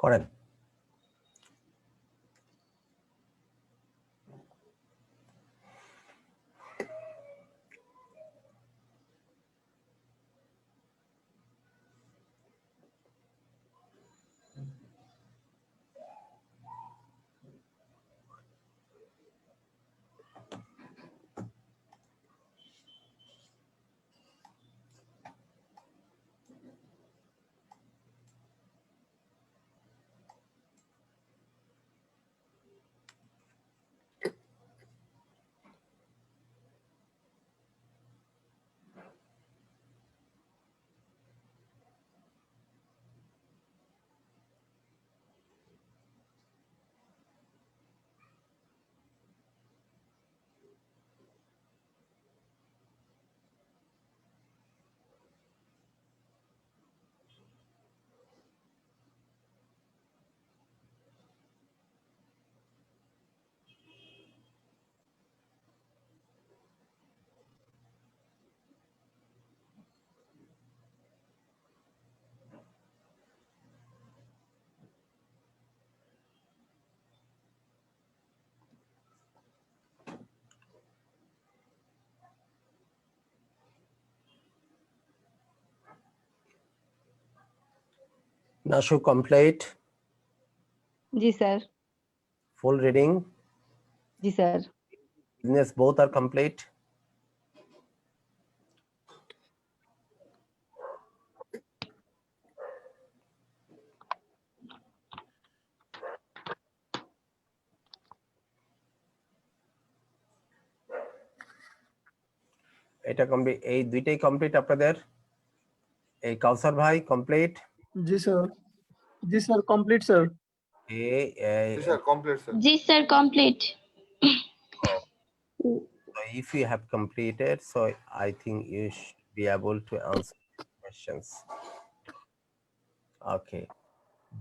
Correct. Nashu, complete. जी sir. Full reading. जी sir. Business, both are complete. এটা complete, এই দুইটাই কমপ্লিট আপনাদের। এই কাউসার ভাই কমপ্লিট? জি স্যার, জি sir complete sir. Yes, sir, complete, sir. Yes, sir, complete. So if you have completed, so I think you should be able to answer questions. Okay.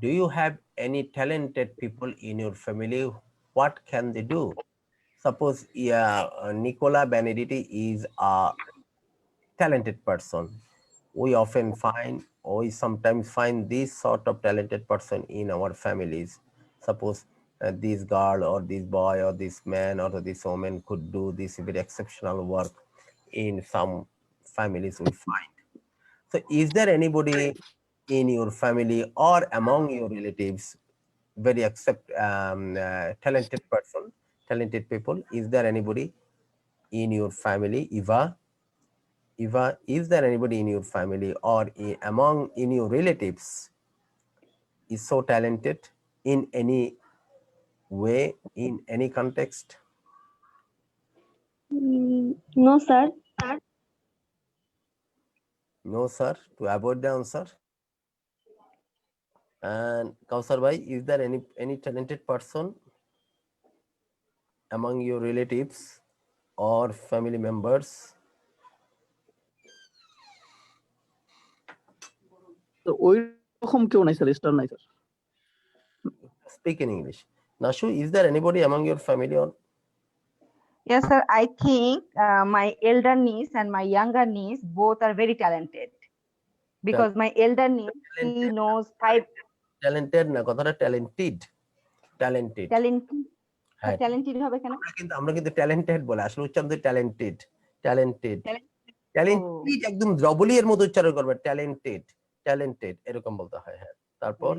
Do you have any talented people in your family? What can they do? Suppose Nicola Benedetti is a talented person. We sometimes find this sort of talented person in our families. Suppose this girl or this boy or this man or this woman could do this very exceptional work in some families we find. So is there anybody in your family or among your relatives very talented person, talented people? Is there anybody in your family? Eva, is there anybody in your family or in your relatives is so talented in any way, in any context? No sir. No, sir, to avoid the answer. And Kausar bhai, is there any talented person among your relatives or family members? তো ওই রকম কেউ নাই sir, star নাই sir. Speak in English. Nashu, is there anybody among your family or? Yes sir, I think my elder niece and my younger niece both are very talented. Because my elder niece, he knows 5 talented na কথাটা talented. Talented. talented. হ্যাঁ, talented হবে কেন? আমরা কিন্তু talented বলে, আসলে উচ্চারণ talented. Talented. Talented একদম ডবলি এর মতো উচ্চারণ করবে, talented. Talented এরকম বলতে হয়। হ্যাঁ, তারপর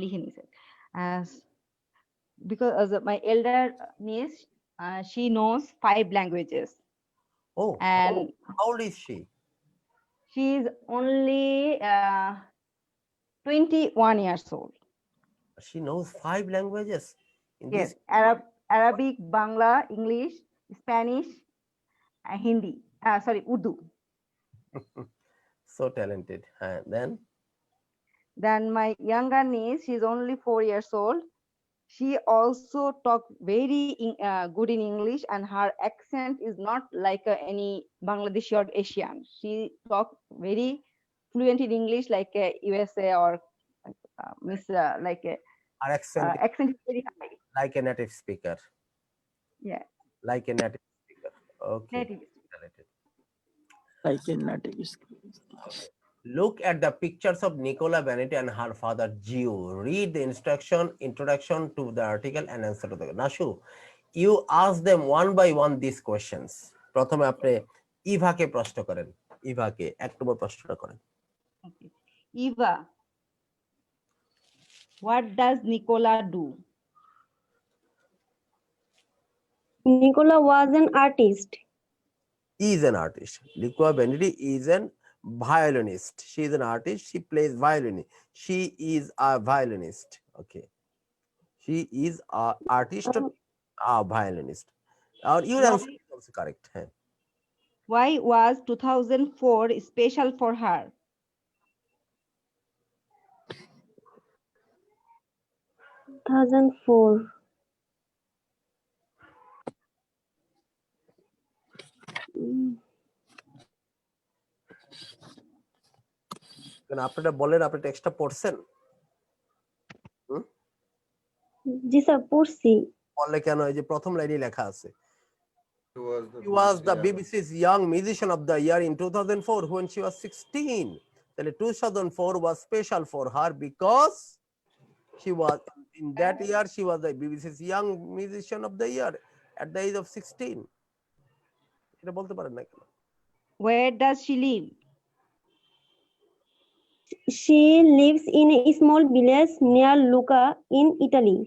লিখে নি sir. Because my elder niece, she knows 5 languages. Oh, and how old is she? She is only 21 years old. She knows 5 languages. Yes, Arabic, Bangla, English, Spanish, Hindi. Sorry, Urdu. So talented. Then my younger niece, she's only 4 years old. She also talks very good in English, and her accent is not like any Bangladeshi or Asian. She talks very fluent in English, like USA or like her accent is very high. Like a native speaker. Yeah. Like a native speaker. Okay. Native. Talented. Like a native speaker. Okay. Look at the pictures of Nicola Benetti and her father Gio. Read the introduction to the article and answer to the Nashu. You ask them one by one these questions. প্রথমে আপনি ইভাকে প্রশ্ন করেন। ইভাকে এক নম্বর প্রশ্নটা করেন। Okay. Eva, what does Nicola do? Nicola was an artist. Is an artist. Nicola Benetti is an violinist. She is an artist. She plays violin. She is a violinist. Okay. She is a artist, a violinist. Your answer is also correct. Why was 2004 special for her? 2004. কেন আপনারা বলেন, আপনি টেক্সটটা পড়ছেন? জি sir পড়ছি। বললে কেন? এই যে প্রথম লাইনে লেখা আছে, He he was the BBC's Young Musician of the Year in 2004 when she was 16. তাহলে 2004 was special for her because she was in that year she was the BBC's Young Musician of the Year at the age of 16. এটা বলতে পারেন না কেন? Where does she live? She lives in a small village near Lucca in Italy.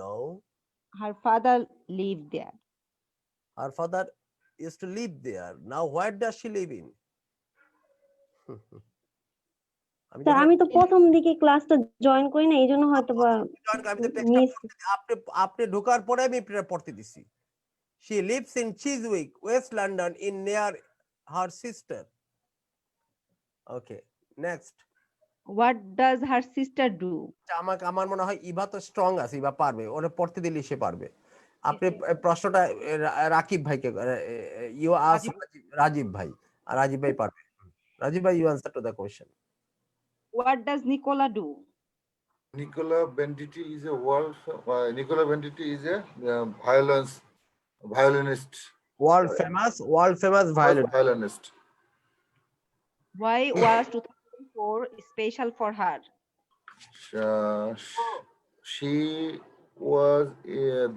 No, Her father lived there. her father used to live there. Now where does she live in? Sir আমি তো প্রথম দিকে ক্লাসটা join করি না, এইজন্য হয়তো বা মিস। আপনি ঢোকার পরে আমি পড়তে দিছি। She lives in Chiswick, West London, in near her sister. Okay, next. What does her sister do? আমার মনে হয় ইভা তো স্ট্রং আছে, ইভা পারবে, ওরে পড়তে দিলে সে পারবে। আপনি প্রশ্নটা রাকিব ভাইকে, ইউ আস্ক রাজীব ভাই, আর রাজীব ভাই পারবে। রাজীব ভাই, you answer to the question. What does Nicola do? Nicola Benetti is a violinist. World famous Violinist. Why was 2004 special for her? She was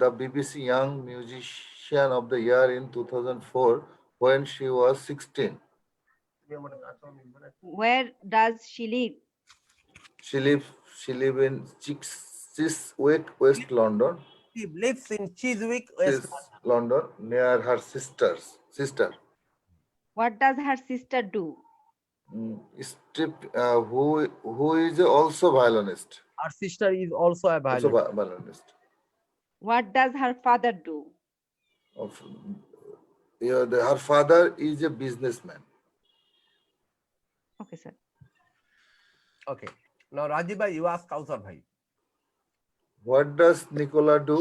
the BBC Young Musician of the Year in 2004 when she was 16. Where does she live? She lives in Chiswick, West London. She lives in Chiswick, West London, near her sister. What does her sister do? Who is also violinist. Her sister is also a violinist. What does her father do? Her father is a businessman. Okay, sir. Okay. Now Rajiv bhai, you ask Kausar bhai. What does Nicola do?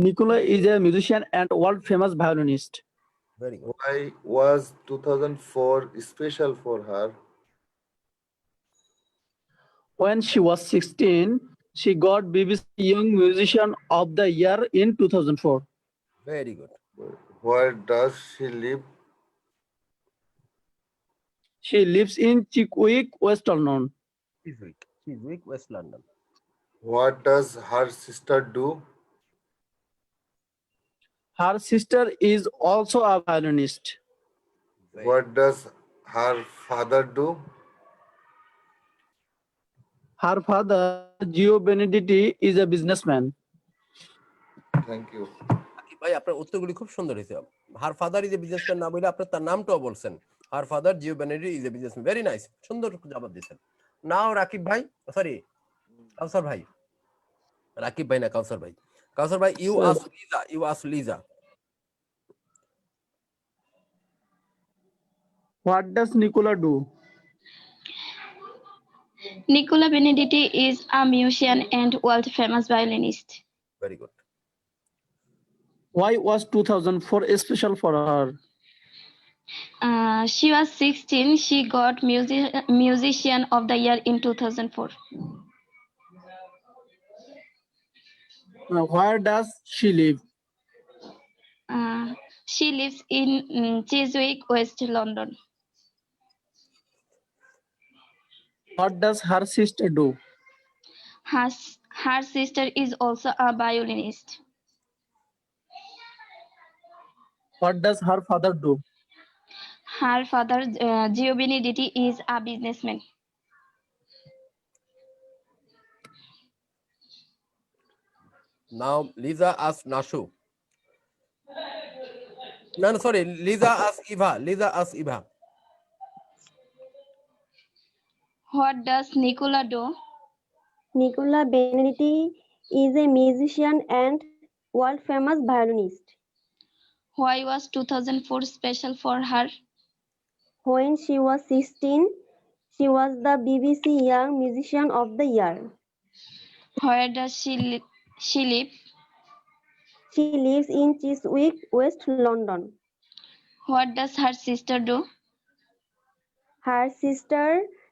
Nicola is a musician and world famous violinist. Very good. Why was 2004 special for her? When she was 16, she got BBC Young Musician of the Year in 2004. Very good. Where does she live? She lives in Chiswick, West London. Chiswick, West London. What does her sister do? Her sister is also a violinist. What does her father do? Her father, Gio Benedetti, is a businessman. Thank you. ভাই আপনার উত্তরগুলি খুব সুন্দর হয়েছে। Her father is a businessman না বলে আপনার তার নামটাও বলছেন। Her father Gio Benedetti is a businessman. Very nice, সুন্দর জবাব দিয়েছেন। নাও রাকিব ভাই, সরি কাউসার ভাই, রাকিব ভাই না কাউসার ভাই। কাউসার ভাই, you ask Liza. What does Nicola do? Nicola Benedetti is a musician and world famous violinist. Very good. Why was 2004 special for her? She was 16. She got Musician of the Year in 2004. Where does she live? She lives in Chiswick, West London. What does her sister do? Her sister is also a violinist. What does her father do? Her father, Gio Benedetti, is a businessman. Now Lisa asks Nashu. No, sorry. Lisa asks Eva. What does Nicola do? Nicola Benedetti is a musician and world famous violinist. Why was 2004 special for her? When she was 16, she was the BBC Young Musician of the Year. Where does she live? She lives in Chiswick, West London. What does her sister do? Her sister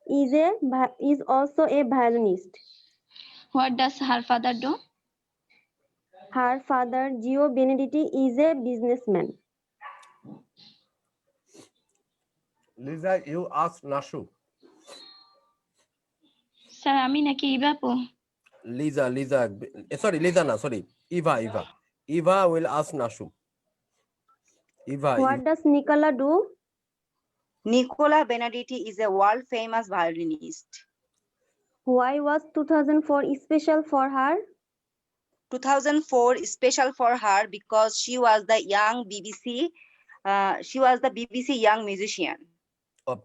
is also a violinist. What does her father do? Her father, Gio Benedetti, is a businessman. Lisa, you ask Nashu. Sir, আমি নাকি ইবাপু? Lisa. Sorry, Lisa, no, sorry. Eva. Eva will ask Nashu. Eva. What does Nicola do? Nicola Benedetti is a world famous violinist. Why was 2004 special for her? 2004 is special for her because she was the BBC Young Musician. Up.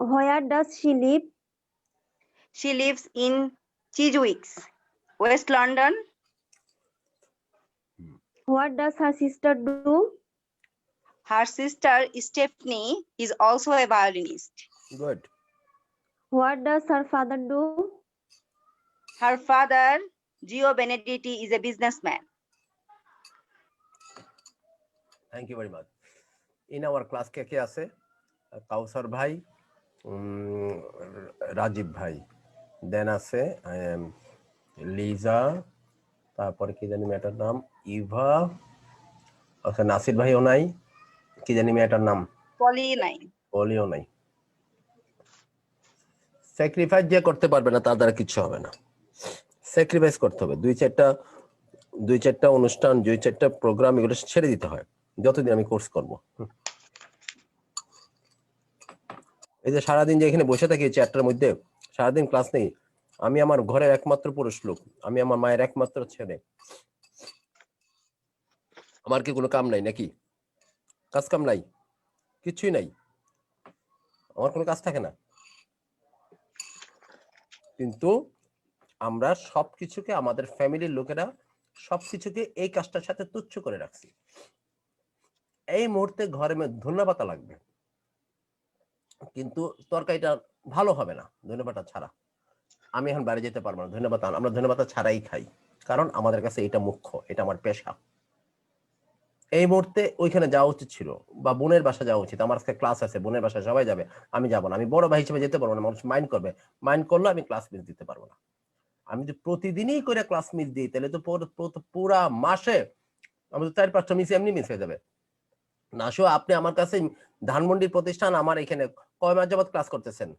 Where does she live? She lives in Chiswick, West London. What does her sister do? Her sister Stephanie is also a violinist. Good. What does her father do? Her father, Gio Benedetti, is a businessman. Thank you very much. In our class কে আছে? কাউসার ভাই, রাজীব ভাই, দেন আছে লিজা, তারপরে কি জানি মেয়েটার নাম ইভা, আচ্ছা নাসির ভাইও নাই, কি জানি মেয়েটার নাম পলিও নাই। স্যাক্রিফাইস যে করতে পারবে না তার দ্বারা কিছু হবে না, স্যাক্রিফাইস করতে হবে। দুই চারটা অনুষ্ঠান, 2-4টা প্রোগ্রাম এগুলো ছেড়ে দিতে হয় যতদিন আমি কোর্স করব। এই যে সারাদিন যে এখানে বসে থাকি চ্যাপ্টারের মধ্যে, সারাদিন ক্লাস নেই, আমি আমার ঘরের একমাত্র পুরুষ লোক, আমি আমার মায়ের একমাত্র ছেলে, আমার কি কোনো কাম নাই নাকি? কাজ কাম নাই, কিছুই নাই, আমার কোনো কাজ থাকে না। কিন্তু আমরা সবকিছুকে, আমাদের ফ্যামিলির লোকেরা সবকিছুকে এই কাজটার সাথে তুচ্ছ করে রাখছি। এই মুহূর্তে ঘরে ধন্যবাদ লাগবে, কিন্তু তরকারিটা ভালো হবে না ধন্যবাদ ছাড়া। আমি এখন বাইরে যেতে পারবো না ধন্যবাদ, আমরা ধন্যবাদ ছাড়াই খাই, কারণ আমাদের কাছে এটা মুখ্য, এটা আমার পেশা। এই মুহূর্তে ওইখানে যাওয়া উচিত ছিল, বা বোনের বাসা যাওয়া উচিত। আমার আজকে ক্লাস আছে, বোনের বাসায় সবাই যাবে, আমি যাবো না। আমি বড় ভাই হিসেবে যেতে পারবো না, মানুষ মাইন্ড করবে, মাইন্ড করলে আমি ক্লাস মিস দিতে পারবো না। আমি যদি প্রতিদিনই করে ক্লাস মিস দিই তাহলে তো পুরা মাসে আমাদের 4-5টা মিস এমনি মিস হয়ে যাবে। নাশু, আপনি আমার কাছে ধানমন্ডির প্রতিষ্ঠান, আমার এখানে কয় মাস যাবত ক্লাস করতেছেন?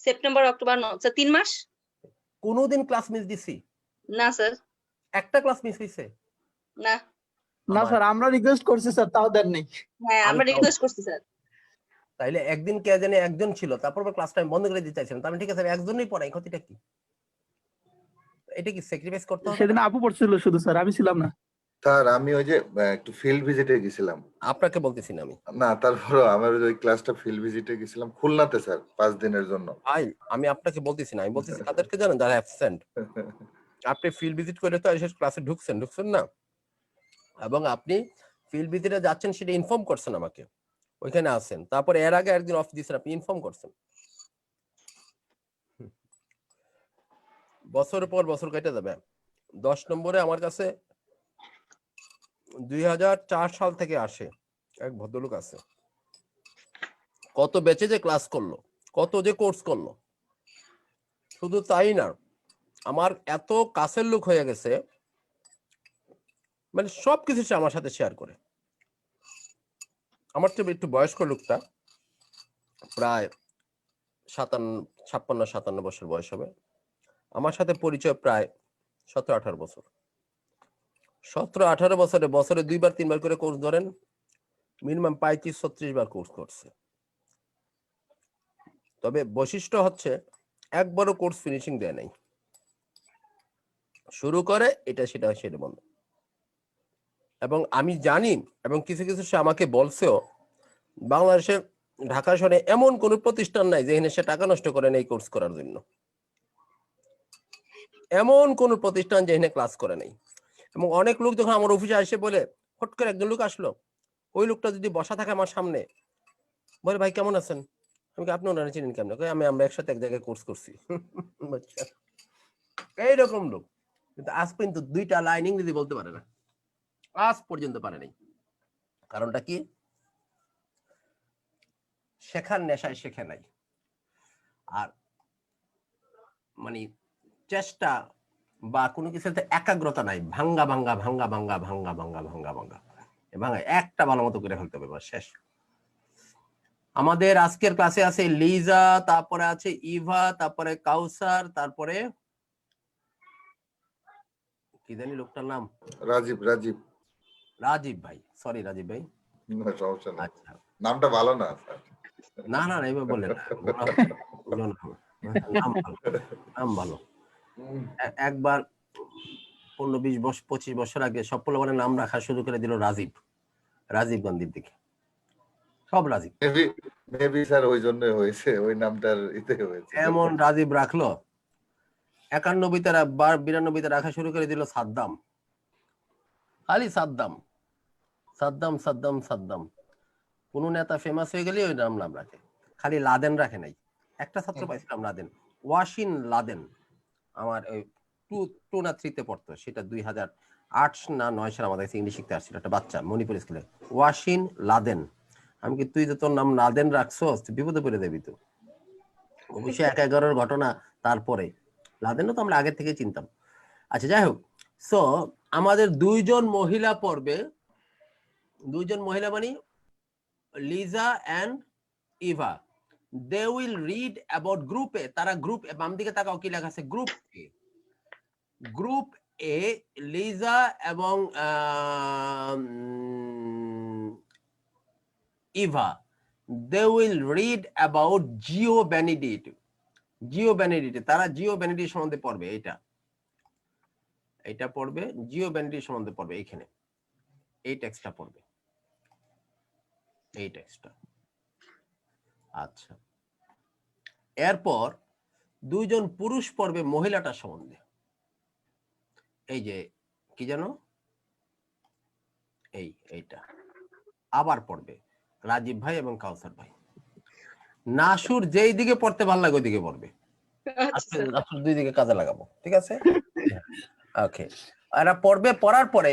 সেপ্টেম্বর, অক্টোবর, 3 মাস। কোনদিন ক্লাস মিস দিছি? না স্যার। একটা ক্লাস মিস হইছে? না না স্যার, আমরা রিকোয়েস্ট করছি স্যার, তাও দেন নাই। হ্যাঁ, আমরা রিকোয়েস্ট করছি স্যার। তাইলে একদিন কে জানে একজন ছিল, তারপর ক্লাস টাইম বন্ধ করে দিতে চাইছেন, তাহলে ঠিক আছে একজনই পড়াই, ক্ষতিটা কি? এটা কি স্যাক্রিফাইস করতে হবে? সেদিন আপু পড়ছিল শুধু স্যার, আমি ছিলাম না। স্যার আমি ওই যে একটু ফিল্ড ভিজিটে গেছিলাম। আপনাকে বলতেছি না আমি। না, তারপরও আমার ওই ক্লাসটা ফিল্ড ভিজিটে গেছিলাম খুলনাতে স্যার 5 দিনের জন্য। ভাই আমি আপনাকে বলতেছি না, আমি বলতেছি তাদেরকে জানেন যারা অ্যাবসেন্ট। আপনি ফিল্ড ভিজিট করে তো এসে ক্লাসে ঢুকছেন না, এবং আপনি ফিল্ড ভিজিটে যাচ্ছেন সেটা ইনফর্ম করছেন আমাকে, ওইখানে আছেন, তারপর এর আগে একদিন অফ দিয়েছেন, আপনি ইনফর্ম করছেন। বছরের পর বছর কেটে যাবে। 10 নম্বরে আমার কাছে 2004 সাল থেকে আসে এক ভদ্রলোক আছে, কত ব্যাচে যে ক্লাস করলো, কত যে কোর্স করলো। শুধু তাই না, আমার এত কাছের লোক হয়ে গেছে, মানে সবকিছু সে আমার সাথে শেয়ার করে। আমার চেয়ে একটু বয়স্ক লোকটা, প্রায় 56-57 বছর বয়স হবে। আমার সাথে পরিচয় প্রায় 17-18 বছর। 17-18 বছরে বছরে 2-3 বার করে কোর্স ধরেন, মিনিমাম 35-36 বার কোর্স করছে। তবে বৈশিষ্ট্য হচ্ছে একবারও কোর্স ফিনিশিং দেয় নাই। শুরু করে এটা সেটা সেটা বন্ধ। এবং আমি জানি, এবং কিছু কিছু সে আমাকে বলছেও, বাংলাদেশের ঢাকা শহরে এমন কোন প্রতিষ্ঠান নাই যেখানে সে টাকা নষ্ট করে এই কোর্স করার জন্য। এমন কোন প্রতিষ্ঠান যেখানে ক্লাস করে নাই। এবং অনেক লোক যখন আমার অফিসে আসে বলে, হট করে একজন লোক আসলো, ওই লোকটা যদি বসা থাকে আমার সামনে, বলে ভাই কেমন আছেন? আমি আপনি ওনারা চিনেন কেমন? আমরা একসাথে এক জায়গায় কোর্স করছি। এইরকম লোক। কিন্তু আজ পর্যন্ত 2টা লাইন ইংরেজি বলতে পারে না, আজ পর্যন্ত পারে নাই। কারণটা কি? শেখার নেশায় শেখে নাই। আর মানে চেষ্টা বা কোনো কিছুতে একাগ্রতা নাই, ভাঙ্গা ভাঙ্গা ভাঙ্গা ভাঙ্গা ভাঙ্গা ভাঙ্গা ভাঙ্গা ভাঙ্গা ভাঙ্গা একটা ভালো মতো করে ফেলতে হবে, শেষ। আমাদের আজকের ক্লাসে আছে লিজা, তারপরে আছে ইভা, তারপরে কাউসার, তারপরে কি জানি লোকটার নাম, রাজীব রাজীব ভাই। সরি রাজীব ভাই, না, সমস্যা নেই, আচ্ছা। নামটা ভালো না স্যার। না না না, এবার বললেন নাম ভালো। একবার 15-20-25 বছর আগে সব পোলাপানের নাম রাখা শুরু করে দিল রাজীব গান্ধীর দিকে, সব রাজীব। মেবি স্যার ওই জন্য হয়েছে, ওই নামটার ইতে হয়েছে। এমন রাজীব রাখলো, 91-92 রাখা শুরু করে দিল সাদ্দাম, খালি সাদ্দাম সাদ্দাম সাদ্দাম সাদ্দাম। কোন নেতা ফেমাস হয়ে গেলে ওই নাম রাখে, খালি লাদেন রাখে নাই। একটা ছাত্র পাইছিলাম লাদেন, ওয়াসিন লাদেন, আমার ওই 2 না 3-তে পড়তো, সেটা 2008 না 9 সালে আমাদের কাছে ইংলিশ শিখতে আসছিল একটা বাচ্চা মণিপুর স্কুলে, ওয়াসিন লাদেন। আমি কি, তুই যে তোর নাম লাদেন রাখছস, বিপদে পড়ে যাবি তো। অবশ্যই 1/11 ঘটনা, তারপরে লাদেনও তো আমরা আগে থেকে চিনতাম। আচ্ছা যাই হোক, সো আমাদের 2জন মহিলা পড়বে, 2জন মহিলা মানে Lisa and Eva. They will read about group A. তারা গ্রুপ এ, বাম দিকে তাকাও কি লেখা আছে, group A. Group A Lisa এবং Eva, they will read about Gio Benedetti. তারা জিও বেনিডিক্ট সম্বন্ধে পড়বে। এটা পড়বে, জিও বেনিডিক্ট সম্বন্ধে পড়বে। এখানে এই টেক্সটটা পড়বে, এই টেক্সটটা। আচ্ছা, এরপর 2জন পুরুষ পড়বে মহিলাটা সম্বন্ধে। এই যে কি জানো, এইটা আবার পড়বে রাজীব ভাই এবং কাউসার ভাই। নাসুর যেই দিকে পড়তে ভালো লাগে ওই দিকে পড়বে, নাসুর 2 দিকে কাজে লাগাবো, ঠিক আছে? ওকে, এরা পড়বে, পড়ার পরে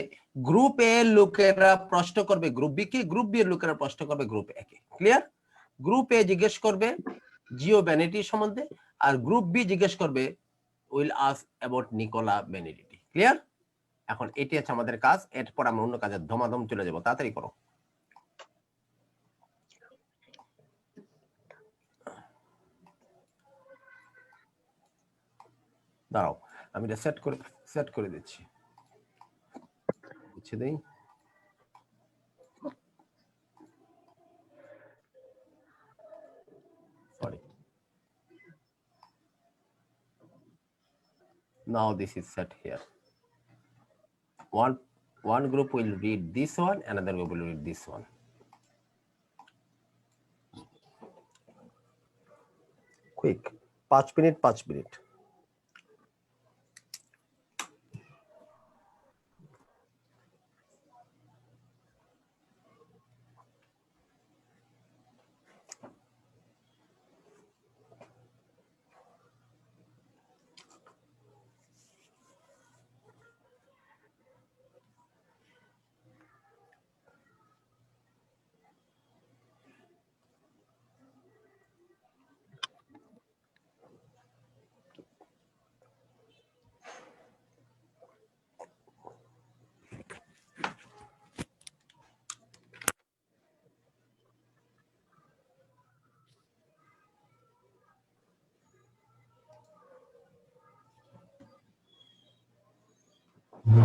গ্রুপ এ লোকেরা প্রশ্ন করবে গ্রুপ বি কে, গ্রুপ বি এর লোকেরা প্রশ্ন করবে গ্রুপ এ কে। ক্লিয়ার? গ্রুপ এ জিজ্ঞেস করবে জিও বেনেডিটি সম্বন্ধে, আর গ্রুপ বি জিজ্ঞেস করবে will ask about Nicola Benedetti. Clear? এখন এটি হচ্ছে আমাদের কাজ, এরপর আমরা অন্য কাজে ধমাধম চলে যাব। তাড়াতাড়ি করো। দাঁড়াও, আমি এটা সেট করে দিচ্ছি, বুঝছে দেই। Sorry. Now this is set here. One group will read this one, another group will read this one. Quick, 5 minute. কাউসার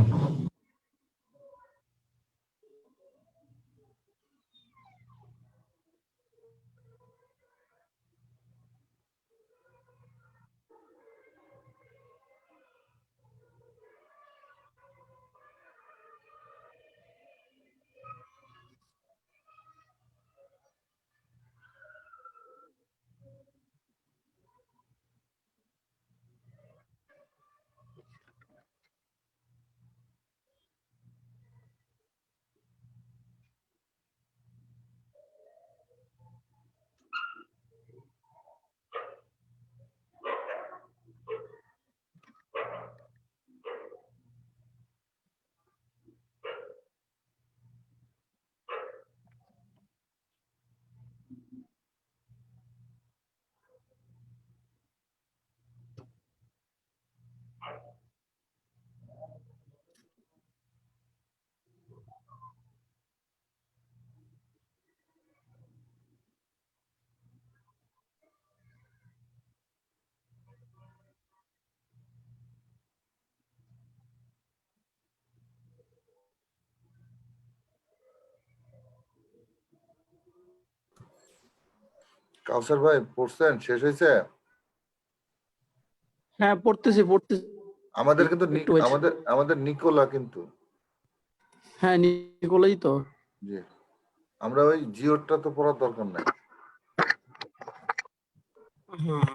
ভাই পড়ছেন, শেষ হয়েছে? হ্যাঁ, পড়তেছি। আমাদের কিন্তু একটু wait। আমাদের নিকোলা কিন্তু, হ্যাঁ, নিকোলাই তো। জি, আমরা ওই জিওরটা তো পড়ার দরকার নাই। হ্যাঁ।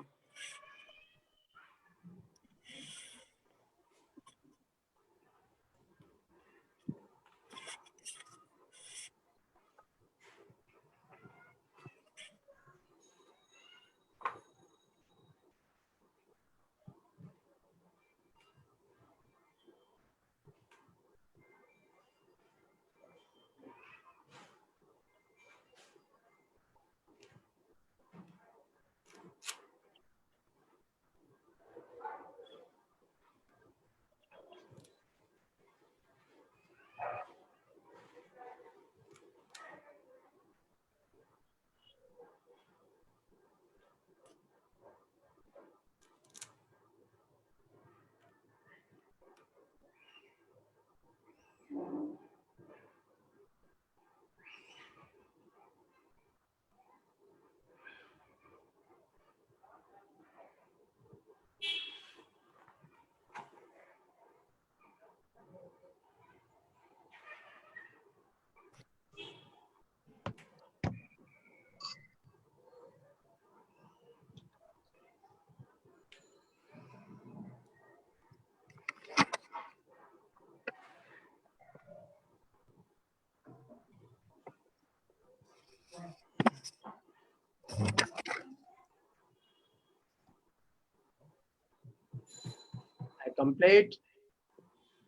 I complete.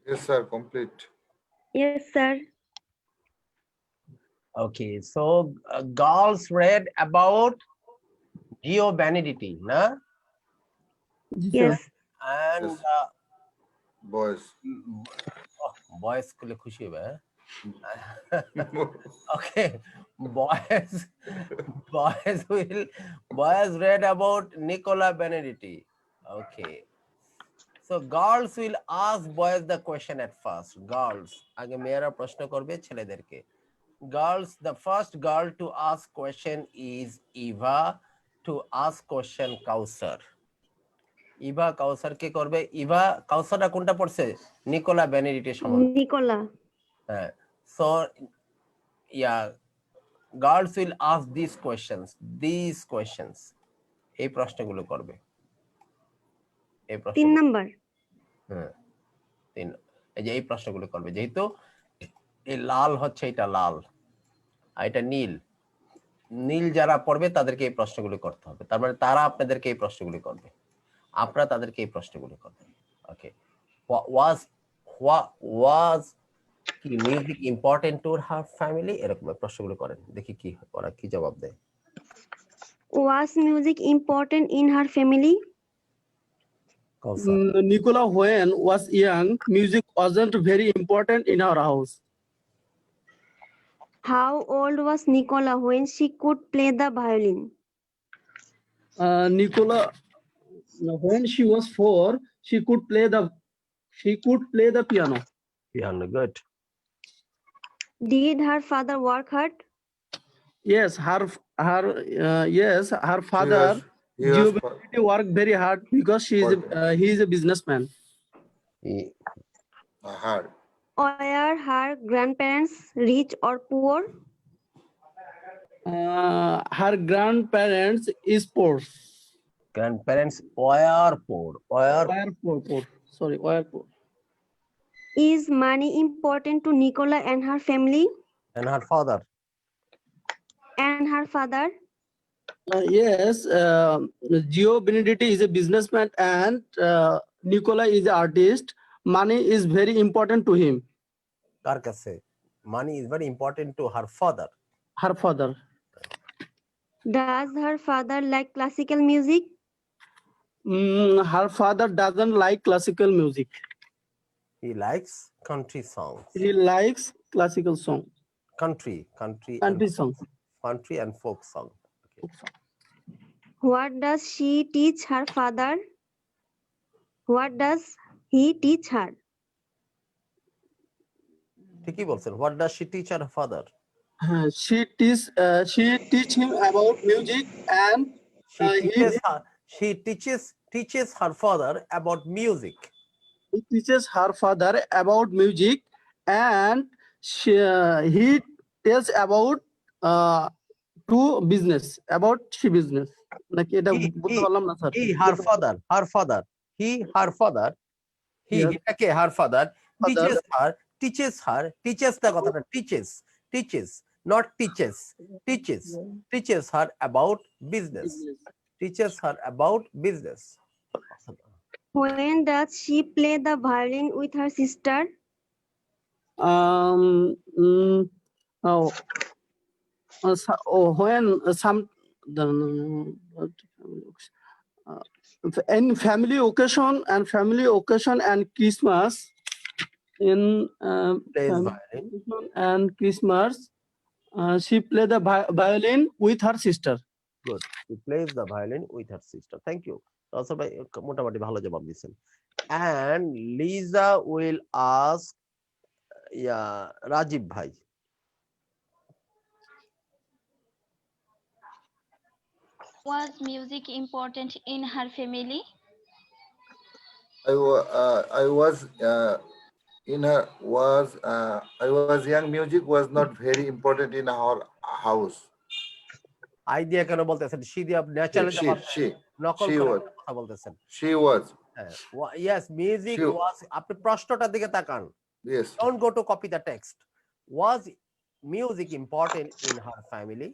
Yes sir, complete. Yes, sir. Okay, so girls read about Geo Benedict, na? Yes. And Yes. Boys. boys kule khushi hobe, okay, boys read about Nicola Benedict. Okay, so girls will ask boys the question at first. Girls আগে মেয়েরা প্রশ্ন করবে ছেলেদেরকে। Girls, the first girl to ask question is Eva, to ask question Kausar. Eva কাউসার কে করবে? ইভা কাউসারটা কোনটা পড়ছে? Nikola বেনেডিক্টের সম্বন্ধে। Nicola. হ্যাঁ, so yeah, girls will ask these questions. এই প্রশ্নগুলো করবে। এই প্রশ্ন 3 number. হ্যাঁ, এই যে এই প্রশ্নগুলো করবে, যেহেতু এই লাল হচ্ছে, এটা লাল আর এটা নীল, নীল যারা পড়বে তাদেরকে এই প্রশ্নগুলো করতে হবে। তার মানে তারা আপনাদেরকে এই প্রশ্নগুলো করবে, আপনারা তাদেরকে এই প্রশ্নগুলো করবেন। ওকে, was কি music important to her family, এরকম প্রশ্নগুলো করেন, দেখি কি ওরা কি জবাব দেয়। Was music important in her family? Nicola, when was young, music wasn't very important in our house. How old was Nicola when she could play the violin? Nicola, when she was 4, she could play the piano. 300. Good. Did her father work hard? Yes, her He father was worked very hard because Working. he is a businessman. He- hard. Were her grandparents rich or poor? Her grandparents is poor. Grandparents were poor. Were poor. Is money important to Nicola and her family? And her father. And her father? Yes, Gio Benedetti is a businessman and Nicola is an artist. Money is very important to him. কার কাছে? Money is very important to her father. Her father. Does her father like classical music? Her father doesn't like classical music. He likes country songs. He likes classical song. Country Song. country and folk song. Okay. What does she teach her father? What does he teach her? ঠিকই বলছেন. What does she teach her father? She teach him about music and She teaches her father about music. he teaches her father about music and he tells about to business about she business. নাকি এটা বলতে পারলাম না sir? Her father. Yes. এটাকে her father Father. teaches the কথাটা teaches not teaches her about business. Teaches her about business. When does she play the violin with her sister? When some in family occasion and Christmas Plays family violin. occasion and Christmas she play the violin with her sister. Good. He plays the violin with her sister. Thank you. Also by মোটামুটি ভালো জবাব দিয়েছেন. And Lisa will ask Rajiv bhai. Was music important in her family? I was young. Music was not very important in our house. Idea কেন বলতেছেন? C দিয়ে natural জবাব নকল she করে was. কথা বলতেছেন। She was. Yes, music She- was. আপনি প্রশ্নটার দিকে তাকান। Yes. Don't go to copy the text. Was music important in her family?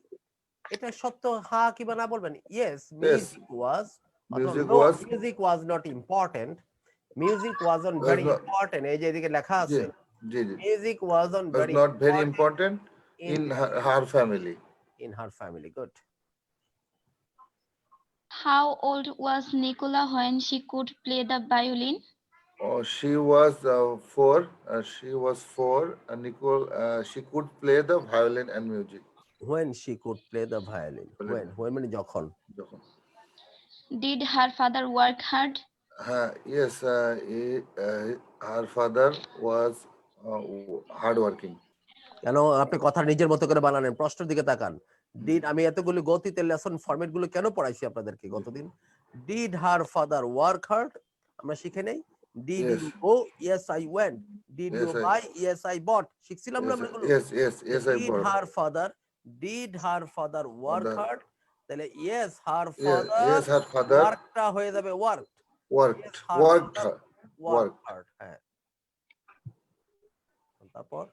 এটা সত্য হ্যাঁ কিংবা না বলবেন। Yes, music was. Music No, was. music was not important. Music wasn't very not- important. এই যে এদিকে লেখা আছে। জি, জি. Music wasn't Was very not very important in her family. in her family. Good. How old was Nicola when she could play the violin? She was 4. She was 4. Nicole, she could play the violin and music. When she could play the violin. When মানে যখন। Did her father work hard? Yes, her father was hardworking. কেন আপনি কথা নিজের মতো করে বানালেন? প্রশ্নের দিকে তাকান। ডিড আমি এতগুলো গতিতে লেসন ফরম্যাট গুলো কেন পড়াইছি আপনাদেরকে গতদিন? Did her father work hard আমরা শিখে নেই। Did Yes. You go? Yes I went. Did you Yes, I- buy? Yes I bought. শিখছিলাম না আমরা এগুলো? Yes, I did bought. Her father work Father. Hard? তাহলে yes her Yes, father her father ওয়ার্কটা হয়ে যাবে work. worked. Yes, her Worked. father work hard. হ্যাঁ। তারপর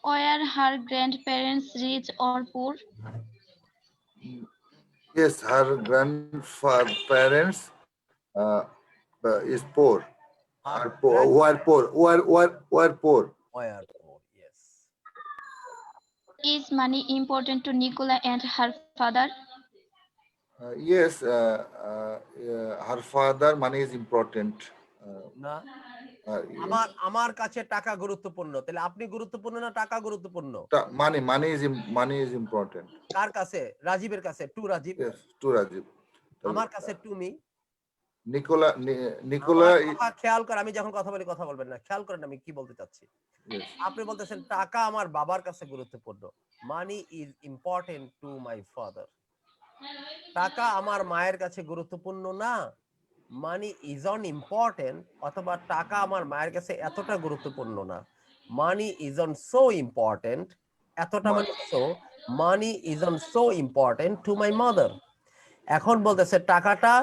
Were her grandparents rich or poor? Yes, her grandparents is poor. Are poor. Were poor. Were poor. were poor. Yes. Is money important to Nicola and her father? Yes, her father money is important. না Yes. আমার কাছে টাকা গুরুত্বপূর্ণ। তাহলে আপনি গুরুত্বপূর্ণ না টাকা গুরুত্বপূর্ণ? Money is important. কার কাছে? রাজীবের কাছে। To Rajiv. Yes, to Rajiv. আমার কাছে টু মি। Nicola আমার is, কথা খেয়াল করে, আমি যখন কথা বলি কথা বলবেন না, খেয়াল করেন আমি কি বলতে চাচ্ছি। yes. আপনি বলতেছেন টাকা আমার বাবার কাছে গুরুত্বপূর্ণ, money is important to my father. টাকা আমার মায়ের কাছে গুরুত্বপূর্ণ না, মানি ইজ অন ইম্পর্টেন্ট, অথবা টাকা আমার মায়ের কাছে এতটা গুরুত্বপূর্ণ না, money is on so important, এতটা মানে so, money is on so important to my mother. এখন বলতেছে টাকাটা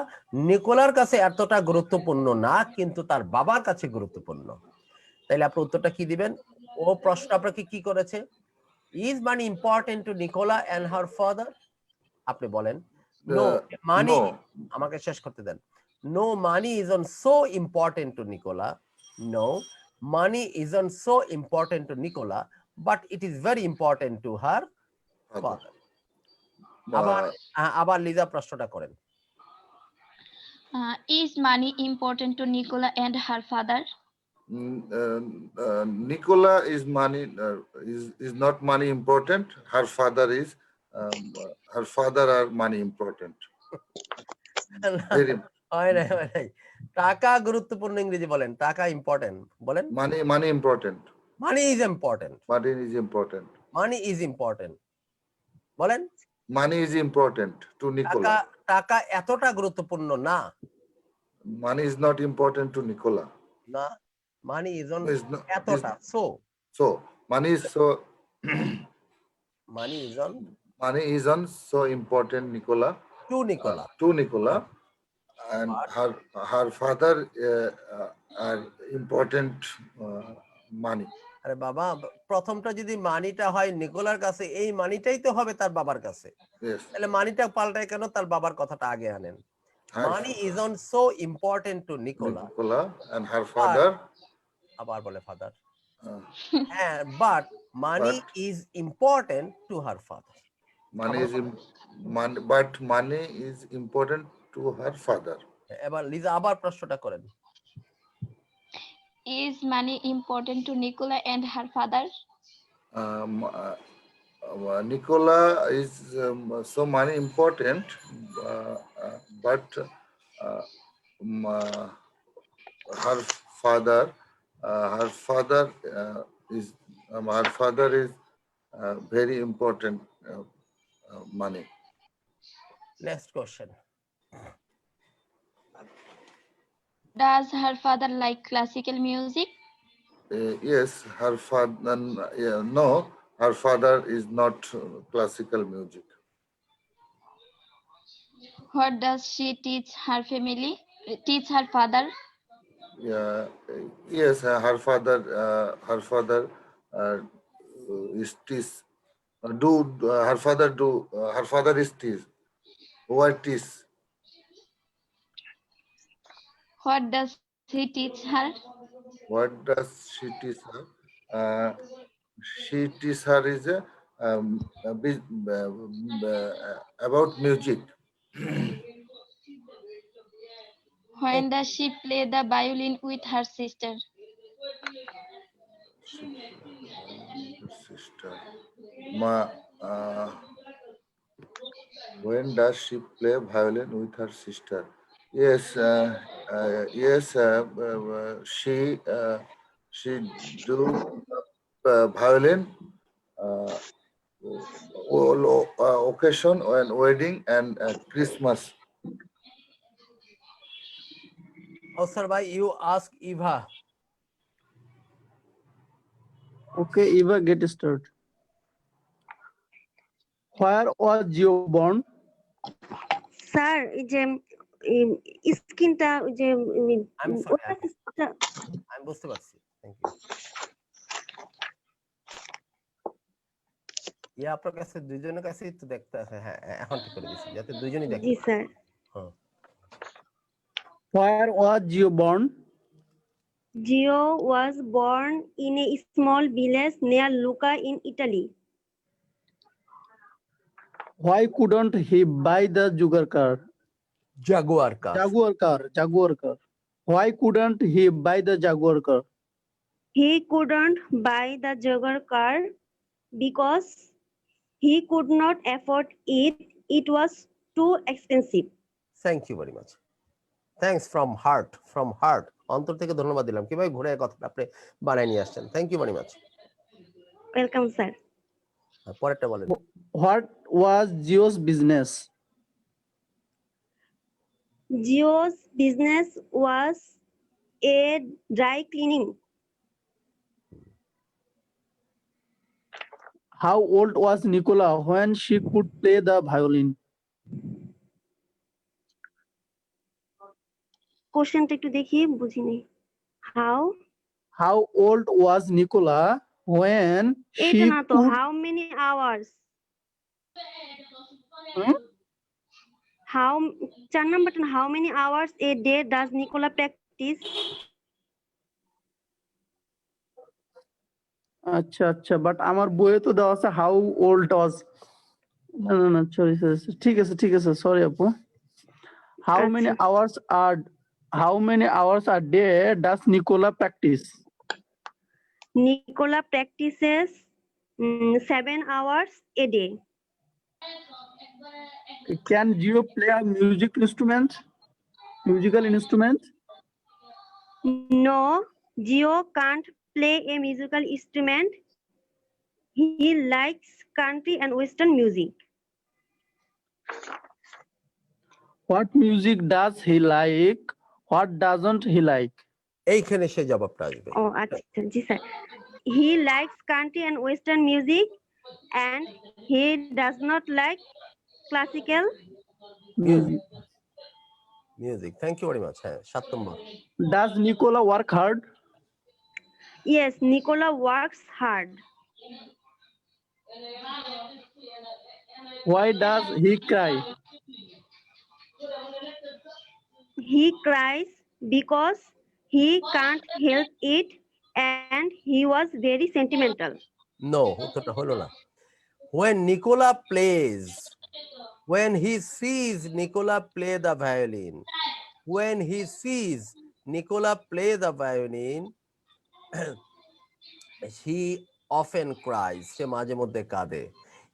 নিকোলার কাছে এতটা গুরুত্বপূর্ণ না, কিন্তু তার বাবার কাছে গুরুত্বপূর্ণ। তাইলে আপনি উত্তরটা কি দিবেন? ও প্রশ্ন আপনাকে কি করেছে, is money important to Nicola and her father? আপনি বলেন নো মানি, No, আমাকে শেষ করতে দেন। No money is on so important to Nicola, no money is on so important to Nicola, but it is very important to her father. Father. আবার আবার লিজা প্রশ্নটা করেন। Is money important to Nicola and her father? Nicola is not money important. Her father is her father are money important. Very হয় নাই, হয় নাই। টাকা গুরুত্বপূর্ণ ইংরেজি বলেন, টাকা ইম্পর্টেন্ট বলেন। money important. Money is important, Money is important. Money is important বলেন। Money is important to টাকা Nicola. টাকা এতটা গুরুত্বপূর্ণ না, Money is not important to Nicola. না money is on Is not, এতটা, so so money is so money is on money is on so important Nicola to Nicola. to Nicola, and her father are important money. আরে বাবা, প্রথমটা যদি মানিটা হয় নিকোলার কাছে, এই মানিটাই তো হবে তার বাবার কাছে। Yes. তাহলে মানিটা পাল্টায় কেন, তার বাবার কথাটা আগে আনেন। Her money is on so important to Nicola, Nicola and her father. আবার বলে ফাদার, uh, হ্যাঁ, but money But- is important to her father. Money is money, but money is important to her father. এবার লিজা আবার প্রশ্নটা করেন। Is money important to Nicola and her father? Nicola is so money important, but her father is very important money. Next question. Does her father like classical music? Yes, her father. No, her father is not classical music. What does she teach her family? Teach her father? Yeah, yes, her father is teach. Her father is teach. What is? What does he teach her? What does she teach her? She teach her is about music. When does she play the violin with her sister? Sister. When does she play violin with her sister? Yes, she do violin occasion and wedding and Christmas. Oh, sir, bhai, you ask Eva. Okay, Eva, get started. Where was Geo born? Sir এই যে স্কিনটা যে I'm sorry, আমি বুঝতে পারছি, thank you. ইয়া আপনার কাছে দুইজনের কাছেই তো দেখতে আছে, হ্যাঁ এখন ঠিক করে দিচ্ছি যাতে দুইজনই দেখতে জি পারে। স্যার হ্যাঁ। Where was Geo born? Gio was born in a small village near Lucca in Italy. Why couldn't he buy the Jaguar car? Jaguar car. Jaguar car. Why couldn't he buy the Jaguar car? He couldn't buy the Jaguar car because he could not afford it. It was too expensive. Thank you very much. Thanks from heart অন্তর থেকে ধন্যবাদ দিলাম। কিভাবে ঘুরে কথাটা আপনি বানায় নিয়ে আসছেন, thank you very much. Welcome, sir. পরেরটা বলেন। What was Geo's business? Geo's business was a dry cleaning. How old was Nicola when she could play the violin? কোশ্চেনটা একটু দেখি বুঝিনি। How old was Nicola when এটা she না তো, could? how many hours? Hmm? How 4 নাম্বারটা না, how many hours a day does Nicola practice? আচ্ছা আচ্ছা, বাট আমার বইয়ে তো দেওয়া আছে হাউ ওল্ড ওয়াজ। না না না, সরি সরি, ঠিক আছে সরি আপু। How many hours are day does Nicola practice? Nicola practices 7 hours a day. Can Geo play a musical instrument? No, Geo can't play a musical instrument. He likes country and western music. What music does he like? What doesn't he like? এইখানে সে জবাবটা আসবে। Oh, আচ্ছা জি sir. He likes country and western music and he does not like classical music, thank you very much. হ্যাঁ, 7 number. Does Nicola work hard? Yes, Nicola works hard. Why does he cry? He cries because he can't help it and he was very sentimental. No, উত্তরটা হলো না। When he sees Nicola play the violin, he often cries. সে মাঝে মধ্যে কাঁদে।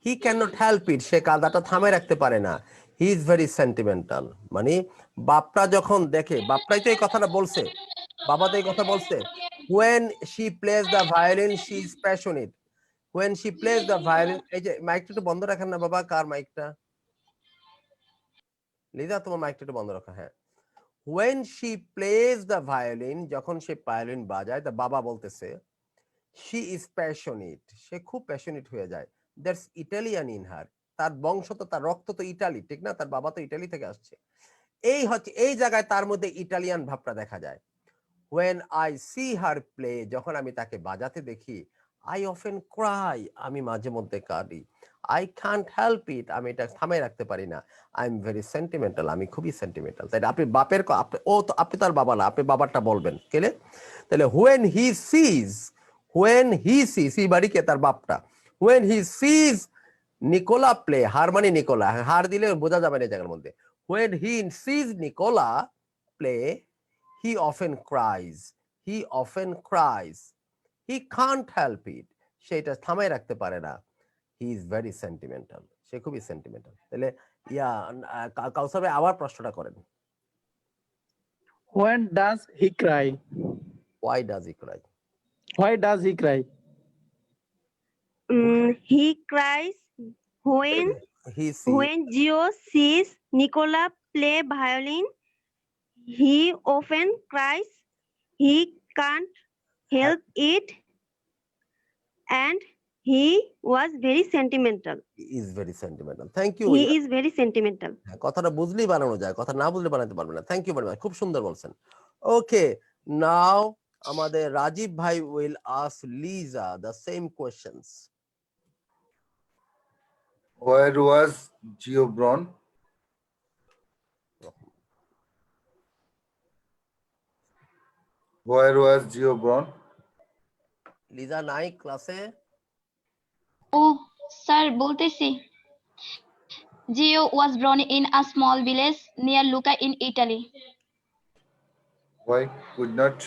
He cannot help it. সে কাঁদাটা থামায় রাখতে পারে না। He is very sentimental. মানে বাপটা যখন দেখে, বাপটাই তো এই কথাটা বলছে, বাবা তো এই কথা বলছে। When she plays the violin, she is passionate. When she plays the violin, এই যে মাইকটা একটু বন্ধ রাখেন না বাবা, কার মাইকটা? লিজা, তোমার মাইকটা একটু বন্ধ রাখো। হ্যাঁ। When she plays the violin, যখন সে ভায়োলিন বাজায়, তা বাবা বলতেছে she is passionate. সে খুব প্যাশনেট হয়ে যায়। That's Italian in her. তার বংশ তো, তার রক্ত তো ইটালি, ঠিক না? তার বাবা তো ইটালি থেকে আসছে। এই জায়গায় তার মধ্যে ইটালিয়ান ভাবটা দেখা যায়। When I see her play, যখন আমি তাকে বাজাতে দেখি, I often cry. আমি মাঝে মধ্যে কাঁদি। I can't help it. আমি এটা থামাই রাখতে পারি না। I'm very sentimental. আমি খুবই সেন্টিমেন্টাল। তাই আপনি বাপের আপনি তার বাবা না, আপনি বাবারটা বলবেন কেলে? তাহলে when he sees, এই বাড়িকে তার বাপটা, when he sees Nicola play, হার মানে নিকোলা, হার দিলে বোঝা যাবে না জায়গার মধ্যে। When he sees Nicola play, he often cries. He can't help it. সে এটা থামাই রাখতে পারে না। He is very sentimental. সে খুবই সেন্টিমেন্টাল। তাহলে কাউসার ভাই আবার প্রশ্নটা করেন। When does he cry? Why does he cry? Why does he cry? He cries when Geo sees Nicola play violin. He often cries. He can't help it and he was very sentimental. He is very sentimental. Thank you. He is very sentimental. কথাটা বুঝলেই বানানো যায়, কথা না বুঝলে বানাতে পারবে না। থ্যাংক ইউ ভেরি মাচ, খুব সুন্দর বলছেন। ওকে, নাও আমাদের রাজীব ভাই will ask Liza the same questions. Where was Geo born? Where was Geo born? Liza নাই ক্লাসে? ও স্যার বলতেছি, Geo was born in a small village near Lucca in Italy. Why could not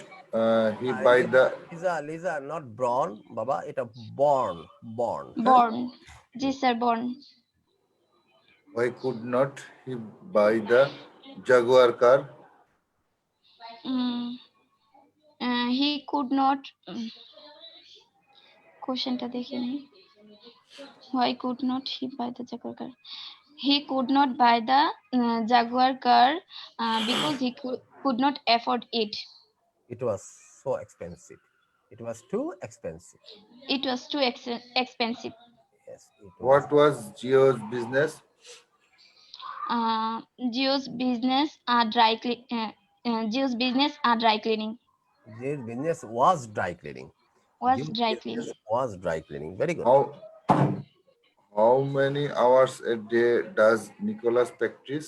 he buy the? Liza not born বাবা, এটা born. Born. G sir, born. Why could not he buy the Jaguar car? He could not. Questionটা দেখি নেই. Why could not he buy the Jaguar car? He could not buy the Jaguar car because he could not afford it. It was so expensive. It was too expensive. It was too expensive. Yes. It was. What was Geo's business? Geo's business are dry cleaning. Their business was dry cleaning. Was Their dry business cleaning. was dry cleaning. Very good. How many hours a day does Nicholas practice?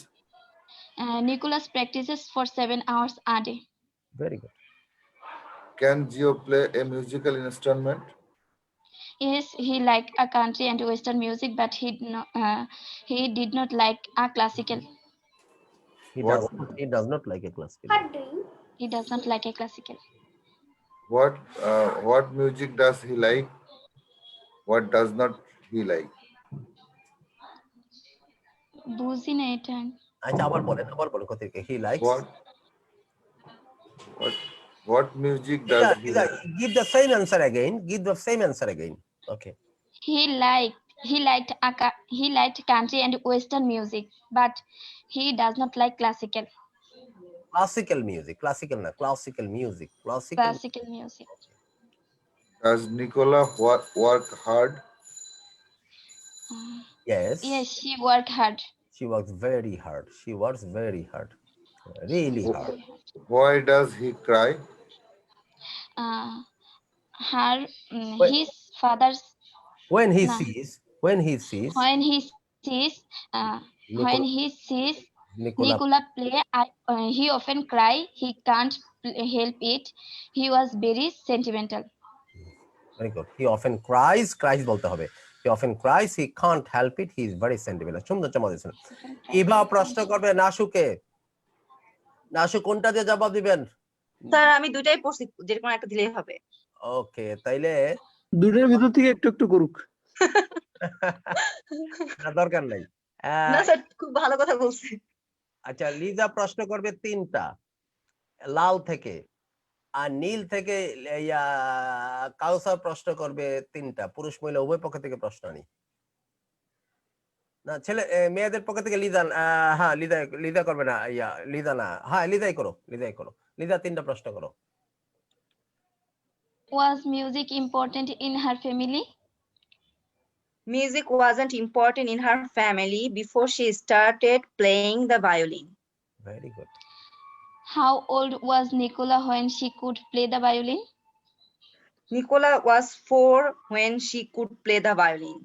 Nicholas practices for 7 hours a day. Very good. Can Geo play a musical instrument? Yes, he liked a country and western music, but he did not like a classical. He does not like a classical. He does not like a classical. What music does he like? What does not he like? বুঝি না এটা। আচ্ছা আবার বলেন কোথেকে he likes. What music does he like? Give the same answer again. Give the same answer again. Okay. He liked country and western music, but he does not like classical. Classical music. Classical music. Classical music. Does Nicola work hard? Yes. Yes, she worked hard. She works very hard. She works very hard. Really hard. Why does he cry? His father's When he No. sees when he sees Nicola play, he often cry. He can't help it. He was very sentimental. Very good. He often cries বলতে হবে. He often cries. He can't help it. He is very sentimental. সুন্দর জমা দিয়েছেন। ইভা প্রশ্ন করবে নাশুকে। নাশু কোনটা দিয়ে জবাব দিবেন? স্যার আমি দুইটাই পড়ছি, যে কোনো একটা দিলেই হবে। ওকে, তাইলে দুটোর ভিতর থেকে একটু একটু করুক। না দরকার নাই। না স্যার, খুব ভালো কথা বলছি। আচ্ছা, লিজা প্রশ্ন করবে 3টা লাল থেকে, আর নীল থেকে কাউসার প্রশ্ন করবে 3টা। পুরুষ মহিলা উভয় পক্ষ থেকে প্রশ্ন আনি। না ছেলে মেয়েদের পক্ষ থেকে লিজা, হ্যাঁ লিজা করবে না, লিজা না, হ্যাঁ লিজাই করো। লিজা 3টা প্রশ্ন করো। Was music important in her family? Music wasn't important in her family before she started playing the violin. Very good. How old was Nicola when she could play the violin? Nicola was 4 when she could play the violin.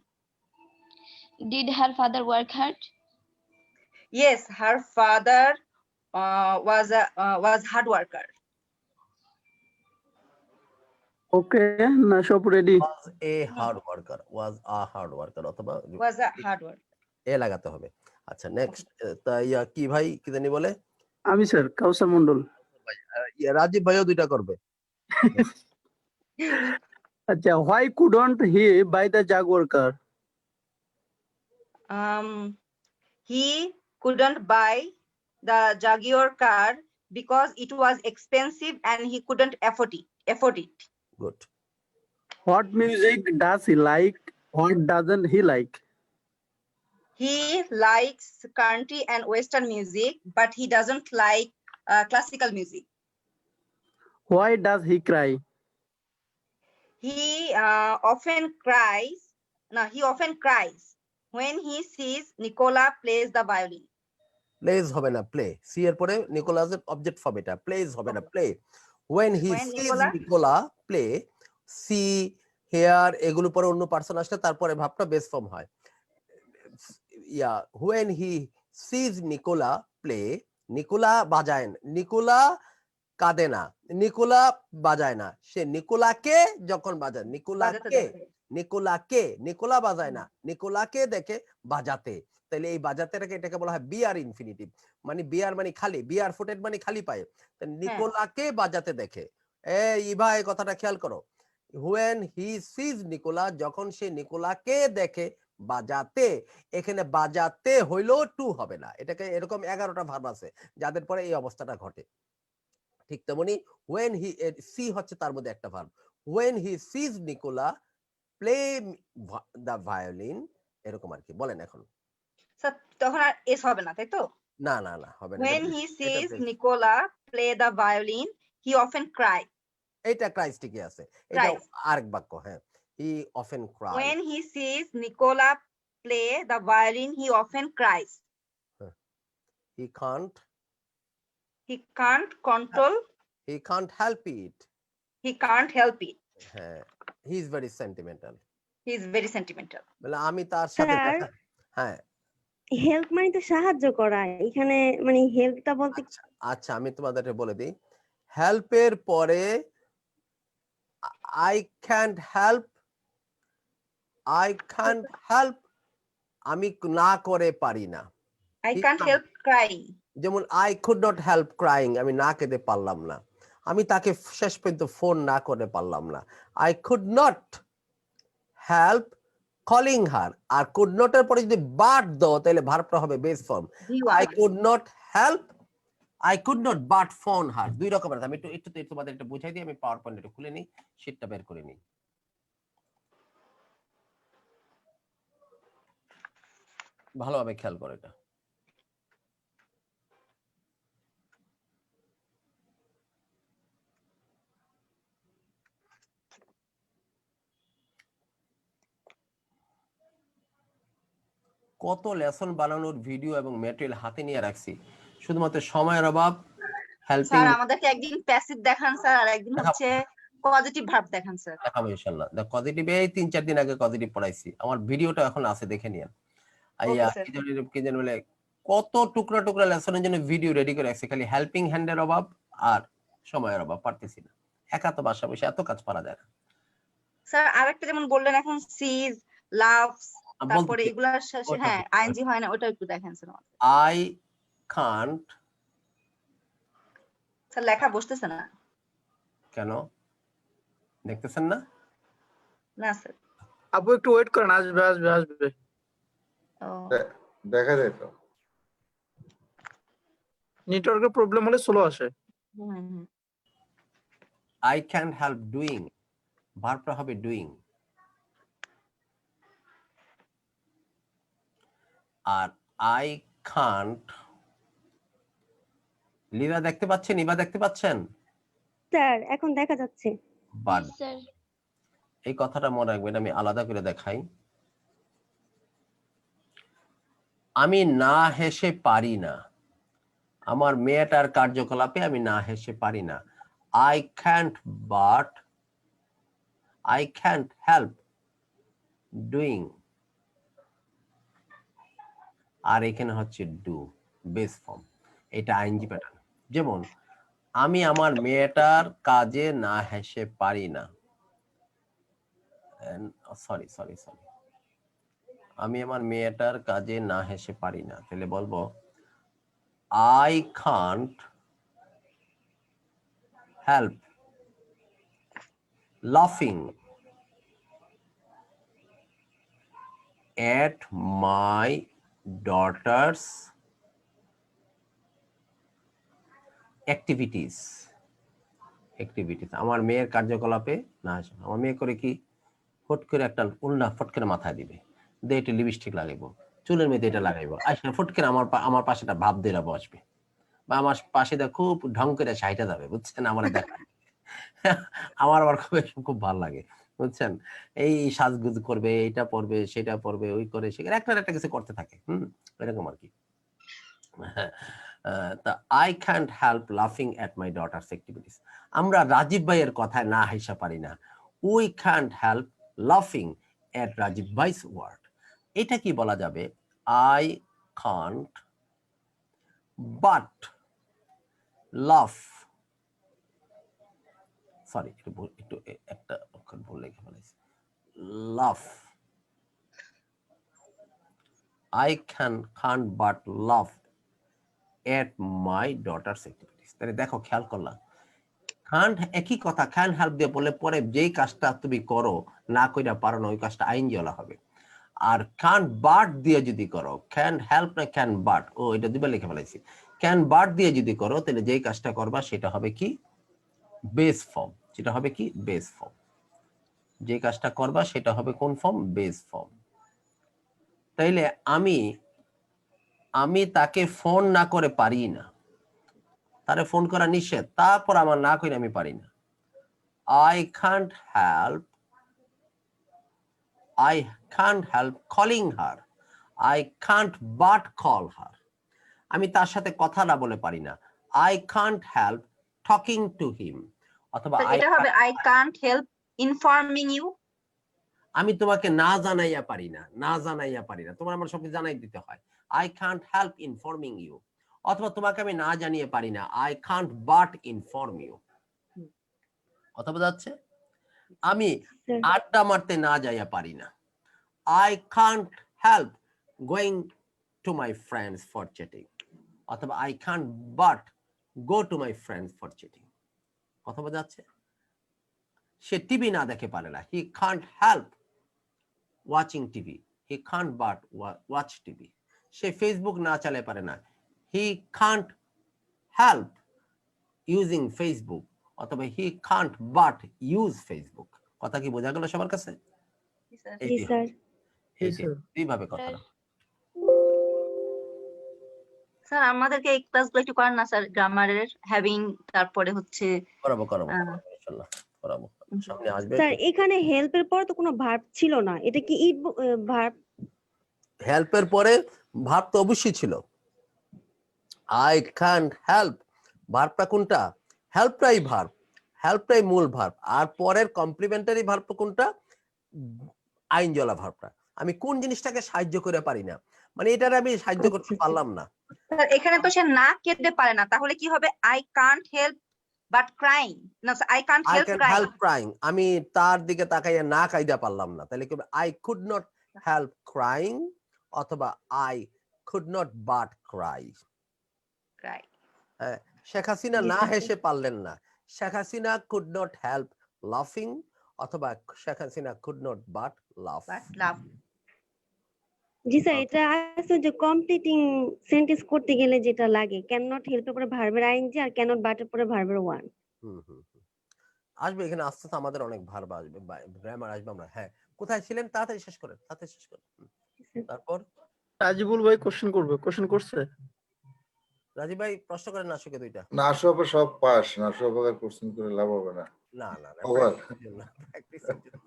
Did her father work hard? Yes, her father was hard worker. ওকে, না সব ready? Was a hard worker অথবা Was a hard worker. এ লাগাতে হবে। আচ্ছা next, কি ভাই কি জানি বলে? আমি স্যার কাউসার মন্ডল। রাজীব ভাইও 2টা করবে। আচ্ছা, why couldn't he buy the Jaguar car? He couldn't buy the Jaguar car because it was expensive and he couldn't afford it. Good. What music does he like? What doesn't he like? He likes country and western music, but he doesn't like classical music. Why does he cry? He often cries when he sees Nicola plays the violin. Plays হবে না, play. C এর পরে নিকোলাসের object form এটা। Plays হবে না, play. When he sees Nicola play, see, hear এগুলো পরে অন্য পার্সন আসলে তারপরে ভাবটা বেস ফর্ম হয়। When he sees Nicola play, Nicola বাজায় না, নিকোলা কাঁদে না, নিকোলা বাজায় না, সে নিকোলাকে যখন বাজায়, নিকোলা বাজায় না, নিকোলাকে দেখে বাজাতে। তাহলে এই বাজাতেটাকে এটাকে বলা হয় বিআর ইনফিনিটিভ, মানে বিআর মানে খালি, বিআর ফুটেড মানে খালি পায়। নিকোলাকে বাজাতে দেখে। ইভা এই কথাটা খেয়াল করো। when he sees Nicola, যখন সে নিকোলাকে দেখে বাজাতে, এখানে বাজাতে হইলো টু হবে না, এটাকে এরকম 11টা ভার্ব আছে যাদের পরে এই অবস্থাটা ঘটে। ঠিক তেমনি when he see হচ্ছে তার মধ্যে একটা verb, when he sees Nicola play the violin, এরকম আর কি। বলেন এখন। স্যার তখন আর এস হবে না, তাই তো? না না না হবে না। When he sees Nicola play the violin, he often cry. এটা ক্রাইস ঠিকই আছে, এটা Cries. আরেক বাক্য। হ্যাঁ, he often cries. When he sees Nicola play the violin, he often cries. he can't He can't control, he can't help it. he can't help it. হ্যাঁ, he is very sentimental. He is very sentimental. বলে আমি তার সাথে sir, দেখা, হ্যাঁ help মানে তো সাহায্য করা, এখানে মানে হেল্পটা বলতে আচ্ছা আচ্ছা, আমি তোমাদের বলে দিই। হেল্পের পরে I can't help, I can't help, আমি না করে পারি না। I He can't can't. help crying. যেমন I could not help crying, আমি না কেঁদে পারলাম না। আমি তাকে শেষ পর্যন্ত ফোন না করে পারলাম না। I could not help calling her। R could not এর পরে যদি but দাও তাহলে ভার্বটা হবে base form. I could not help, I could not but phone her। দুই রকমের। আমি একটু তোমাদের একটু বুঝাই দিই, আমি পাওয়ার পয়েন্ট একটু খুলে নিই, শীটটা বের করে নিই। ভালোভাবে খেয়াল করো এটা। কত লেসন বানানোর ভিডিও এবং ম্যাটেরিয়াল হাতে নিয়ে রাখছি, শুধুমাত্র সময়ের অভাব। হেল্পিং স্যার আমাদেরকে একদিন প্যাসিভ দেখান স্যার, আর একদিন হচ্ছে পজিটিভ ভার্ব দেখান স্যার। দেখাবো ইনশাআল্লাহ। দা পজিটিভ এই 3-4 দিন আগে পজিটিভ পড়াইছি, আমার ভিডিওটা এখন আছে, দেখে নিন। আইয়া স্যার। কি জানি বলে কত টুকরা টুকরা লেসনের জন্য ভিডিও রেডি করে রাখছি, খালি হেল্পিং হ্যান্ডের অভাব আর সময়ের অভাব, পারতেছি না। একা তো বাসা বসে এত কাজ পারা যায় না। স্যার আরেকটা যেমন বললেন এখন সিজ, লাভস, তারপরে বলতেছি, এগুলার শেষে ওটা হ্যাঁ বলতে আইএনজি হয় না, ওটা একটু দেখেন স্যার। I can't, স্যার লেখা বসতেছে না। কেন দেখতেছেন না? না স্যার। আপু একটু ওয়েট করেন, আসবে আসবে আসবে। ও দেখা যায় তো। নেটওয়ার্কের প্রবলেম হলে স্লো আসে। হুম। I can't help doing, ভার্বটা হবে doing. R I can't, Liva দেখতে পাচ্ছেন, ইভা দেখতে পাচ্ছেন? স্যার এখন দেখা যাচ্ছে। বাট স্যার এই কথাটা মনে রাখবেন, আমি আলাদা করে দেখাই। আমি না হেসে পারি না, আমার মেয়েটার কার্যকলাপে আমি না হেসে পারি না। I can't but I can't help doing, আর এখানে হচ্ছে ডু, বেস ফর্ম। এটা আইএনজি প্যাটার্ন। যেমন আমি আমার মেয়েটার কাজে না হেসে পারি না, সরি সরি সরি, আমি আমার মেয়েটার কাজে না হেসে পারি না, তাহলে বলবো I can't help laughing at my daughter's activities। আমার মেয়ের কার্যকলাপে না হেসে। আমার মেয়ে করে কি, ফট করে একটা উল্না ফট করে মাথায় দিবে, দিয়ে একটু লিপস্টিক লাগাইবো, চুলের মধ্যে এটা লাগাইবো, আসলে ফট করে আমার পাশে একটা ভাব দিয়ে বসবে, বা আমার পাশে দিয়ে খুব ঢং করে সাইটা যাবে, বুঝছেন? আমার দেখা আমার আবার খুব ভালো লাগে, বুঝছেন? এই সাজগুজ করবে, এইটা পরবে, সেটা পরবে, ওই করে সেখানে একটা কিছু করতে থাকে, এরকম আর কি। তা I can't help laughing at my daughter's activities। আমরা রাজীব ভাইয়ের কথায় না হেসে পারি না। We can't help laughing at Rajib ভাই's word। এটা কি বলা যাবে? I can't but laugh, sorry একটু একটা অক্ষর ভুল লিখে ফেলেছি, laugh। I can't but laugh at my daughter's activities। তাহলে দেখো, খেয়াল করলাম, can't একই কথা, can help দিয়ে বলে পরে যেই কাজটা তুমি করো না কইরা পারো না, ওই কাজটা আইনজি বলা হবে। আর can't but দিয়ে যদি করো, can help না can but, ও এটা দুইবার লিখে ফেলাইছি, ক্যান বাট দিয়ে যদি করো তাহলে যেই কাজটা করবা সেটা হবে কি বেস ফর্ম, যেটা হবে কি বেস ফর্ম, যে কাজটা করবা সেটা হবে কোন ফর্ম বেস ফর্ম। তাইলে আমি তাকে ফোন না করে পারি না, তারে ফোন করা নিষেধ, তারপর আমার না করে আমি পারি না। I can't help calling her. I can't but call her. আমি তার সাথে কথা না বলে পারি না। I can't help talking to him. অথবা এটা হবে I can't help informing you. আমি তোমাকে না জানাইয়া পারি না, না জানাইয়া পারি না, তোমার আমার সবকে জানাই দিতে হয়। I can't help informing you. অথবা তোমাকে আমি না জানিয়ে পারি না। I can't but inform you. অথবা যাচ্ছে আমি আড্ডা মারতে না যাইয়া পারি না। I can't help going to my friends for chatting. অথবা I can't but go to my friends for chatting. কথা বোঝা যাচ্ছে? সে টিভি না দেখে পারে না। He can't help watching TV. He can't but watch TV. Say Facebook না চালাতে পারে না। He can't help using Facebook. অথবা he can't but use Facebook. কথা কি বোঝা গেল সবার কাছে? জি স্যার। এইভাবে কথা। স্যার আমাদেরকে এই ক্লাসগুলো একটু করান না স্যার, গ্রামারের হ্যাভিং, তারপরে হচ্ছে করাবো ইনশাআল্লাহ করাবো। সামনে আসবে। স্যার এখানে হেল্পের পর তো কোনো ভার্ব ছিল না, এটা কি ইট ভার্ব? হেল্পের পরে ভার্ব তো অবশ্যই ছিল। I can't help ভার্বটা কোনটা? হেল্পটাই ভার্ব, হেল্পটাই মূল ভার্ব, আর পরের কমপ্লিমেন্টারি ভার্ব কোনটা? আইনজলা ভার্বটা। আমি কোন জিনিসটাকে সাহায্য করে পারি না, মানে এটার আমি সাহায্য করতে পারলাম না। স্যার এখানে তো সে না কেঁদে পারে না, তাহলে কি হবে? I can't help but crying. না sir, I can't I help can crying. help crying, আমি তার দিকে তাকাইয়া না কাইদা পারলাম না, তাহলে কি হবে? I could not help crying অথবা I could not but cry. Cry. Sheikh Hasina না হেসে পারলেন না। Sheikh Hasina could not help laughing অথবা Sheikh Hasina could not but laugh. But laugh. G sir, এটা আছে যে কমপ্লিটিং সেন্টেন্স করতে গেলে যেটা লাগে, ক্যান নট হেল্পের পরে ভার্বের আইএনজি আর ক্যান নট বাটের পরে ভার্বের ওয়ান। আসবে এখানে আস্তে আস্তে আমাদের অনেক ভার্ব আসবে, গ্রামার আসবে। আমরা হ্যাঁ কোথায় ছিলেন? তাড়াতাড়ি শেষ করেন, তাড়াতাড়ি শেষ করেন। তারপর রাজিবুল ভাই কোশ্চেন করবে, কোশ্চেন করছে? রাজীব ভাই প্রশ্ন করেন না শুকে দুইটা। না আসবে সব পাস, না আসবে কোশ্চেন করে লাভ হবে না। না না না Over. প্র্যাকটিসের জন্য।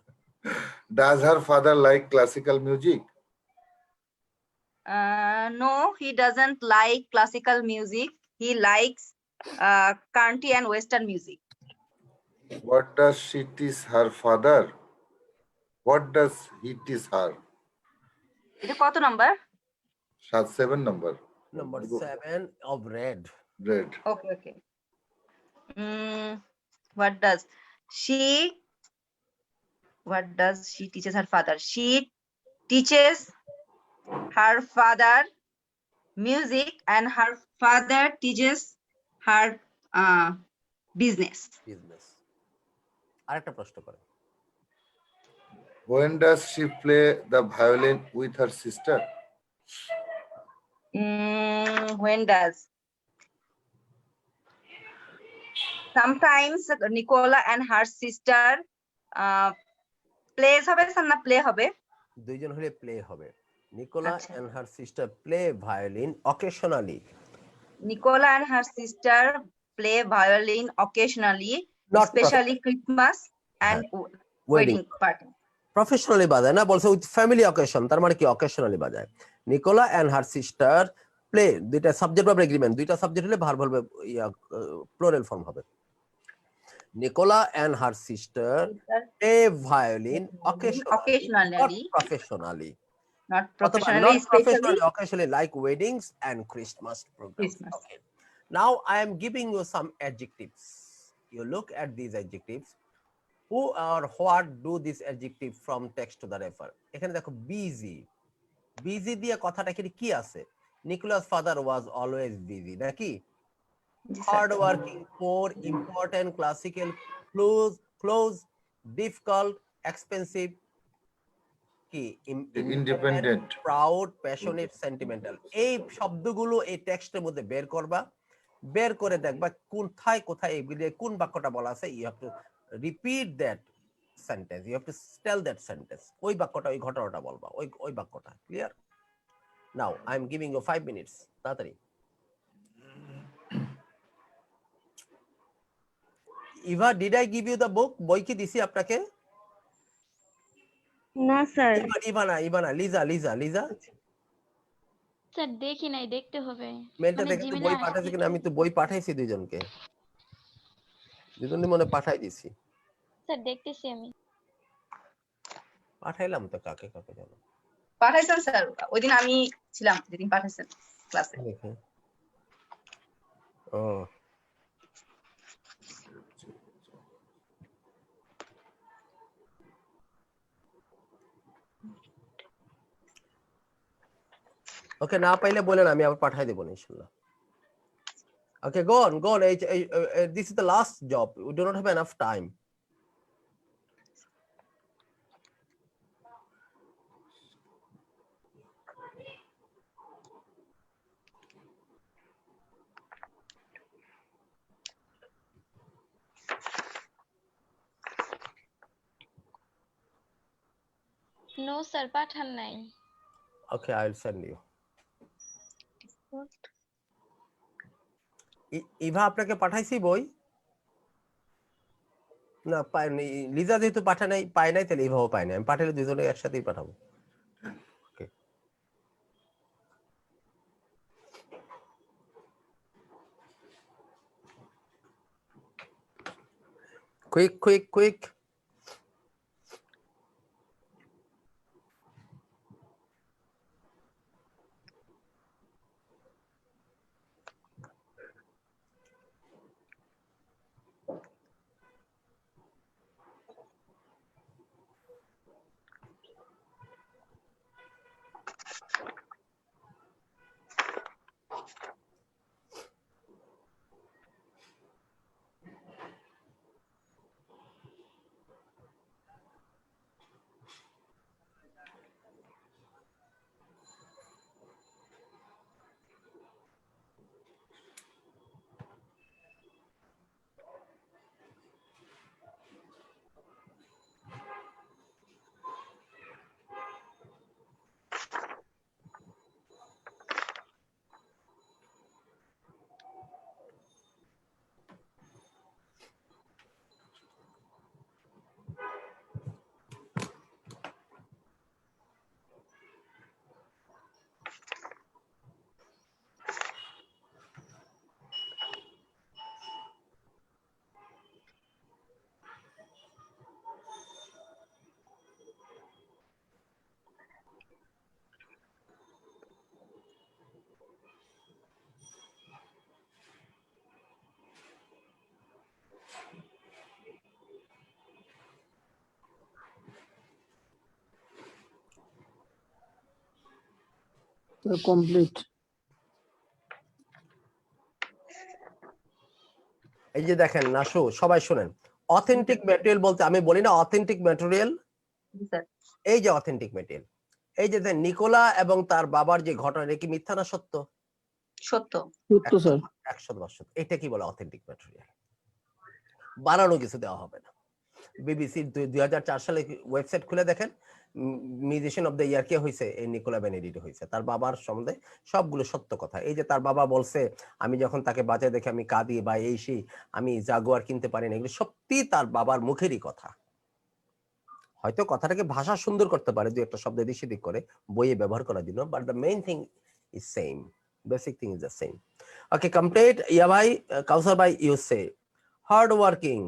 Does her father like classical music? No, he doesn't like classical music. He likes country and western music. What does she teach her father? What does he teach her? এটা কত number? 7 number. Number 7 of red. Red. Okay. What does she teaches her father? She teaches her father music and her father teaches her business. আরেকটা প্রশ্ন করেন। When does she play the violin with her sister? When does? Sometimes Nicola and her sister plays হবে না play হবে? দুইজন হলে play হবে। Nicola আচ্ছা। and her sister play violin occasionally. Nicola and her sister play violin occasionally, Not especially Christmas and wedding party. Professionally বাজায় না, বলছে উইথ ফ্যামিলি অকেশন, তার মানে কি অকেশনালি বাজায়। Nicola and her sister play, দুইটা সাবজেক্ট ভার্ব এগ্রিমেন্ট, দুইটা subject হলে ভার্ব হবে প্লুরাল ফর্ম হবে। Nicola and her sister play violin occasionally, not professionally. Not professionally, especially occasionally, like weddings and Christmas programs. Christmas. Okay. Now I am giving you some adjectives. You look at these adjectives. Who or what do this adjective from text to the refer? এখানে দেখো busy, busy দিয়ে কথাটা কি আছে? Nicola's father was always busy, নাকি? Hard working, poor, important, classical, close, difficult, expensive. কি Independent. Proud, passionate, sentimental. এই শব্দগুলো এই টেক্সটের মধ্যে বের করবা, বের করে দেখবা কোথায় কোথায় এগুলি কোন বাক্যটা বলা আছে। You have to repeat that sentence, you have to tell that sentence. ওই বাক্যটা, ওই ঘটনাটা বলবা, ওই বাক্যটা। Clear? Now I am giving you 5 minutes. তাড়াতাড়ি। Eva, did I give you the book? বই কি দিছি আপনাকে? না স্যার। ইভানা, লিজা। স্যার দেখি নাই, দেখতে হবে। মেলটা মানে দেখে তো জিমেলে বই পাঠাইছি কিনা? আমি তো বই পাঠাইছি দুজনকে, দুজনই মনে পাঠাই দিছি। স্যার দেখতেছি আমি। পাঠাইলাম তো কাকে কাকে জানো পাঠাইছেন স্যার, ওই দিন আমি ছিলাম যেদিন পাঠাইছেন ক্লাসে। দেখে। ও ওকে, না পাইলে বলেন, আমি আবার পাঠাই দেবো ইনশাআল্লাহ। Okay, go on. This is the last job. We do not have enough time. No sir, পাঠান নাই। Okay, I'll send you. Eva, আপনাকে পাঠাইছি বই? না পাইনি। লিজা যেহেতু পাঠায় নাই, পায় নাই, তাহলে ইভাও পায় নাই। আমি পাঠালে দুজনে একসাথেই পাঠাবো। Okay. Quick. Complete. এই যে দেখেন নাশু, সবাই শুনেন। অথেন্টিক ম্যাটেরিয়াল বলতে আমি বলি না অথেন্টিক ম্যাটেরিয়াল, স্যার এই যে অথেন্টিক ম্যাটেরিয়াল, এই যে নিকোলা এবং তার বাবার যে ঘটনা, এটা কি মিথ্যা না সত্য? সত্য। সত্য স্যার। 100% সত্য। এটা কি বলে অথেন্টিক ম্যাটেরিয়াল? বানানো কিছু দেওয়া হবে না। বিবিসি 2004 সালে ওয়েবসাইট খুলে দেখেন, মিউজিশিয়ান অফ দ্য ইয়ার কে হয়েছে? এই নিকোলা বেনেডিক্ট হয়েছে। তার বাবার সম্বন্ধে সবগুলো সত্য কথা। এই যে তার বাবা বলছে, আমি যখন তাকে বাজায় দেখে আমি কাঁদি, বা এই সেই, আমি জাগুয়ার কিনতে পারি না, এগুলো সত্যি তার বাবার মুখেরই কথা। হয়তো কথাটাকে ভাষা সুন্দর করতে পারে, দুই একটা শব্দ এদিক সেদিক করে বইয়ে ব্যবহার করার জন্য, but the main thing is same, basic thing is the same. Okay, complete. ইয়া ভাই, কাউসার ভাই, you say hardworking.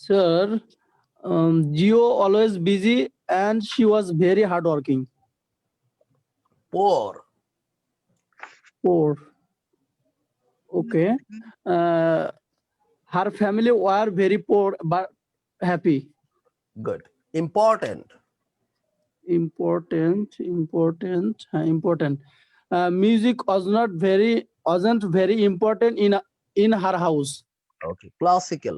Sir, Gio always busy and she was very hardworking. Poor. Poor. Okay. Her family were very poor but happy. Good. Important. Important. Music wasn't very important in her house. Okay, classical.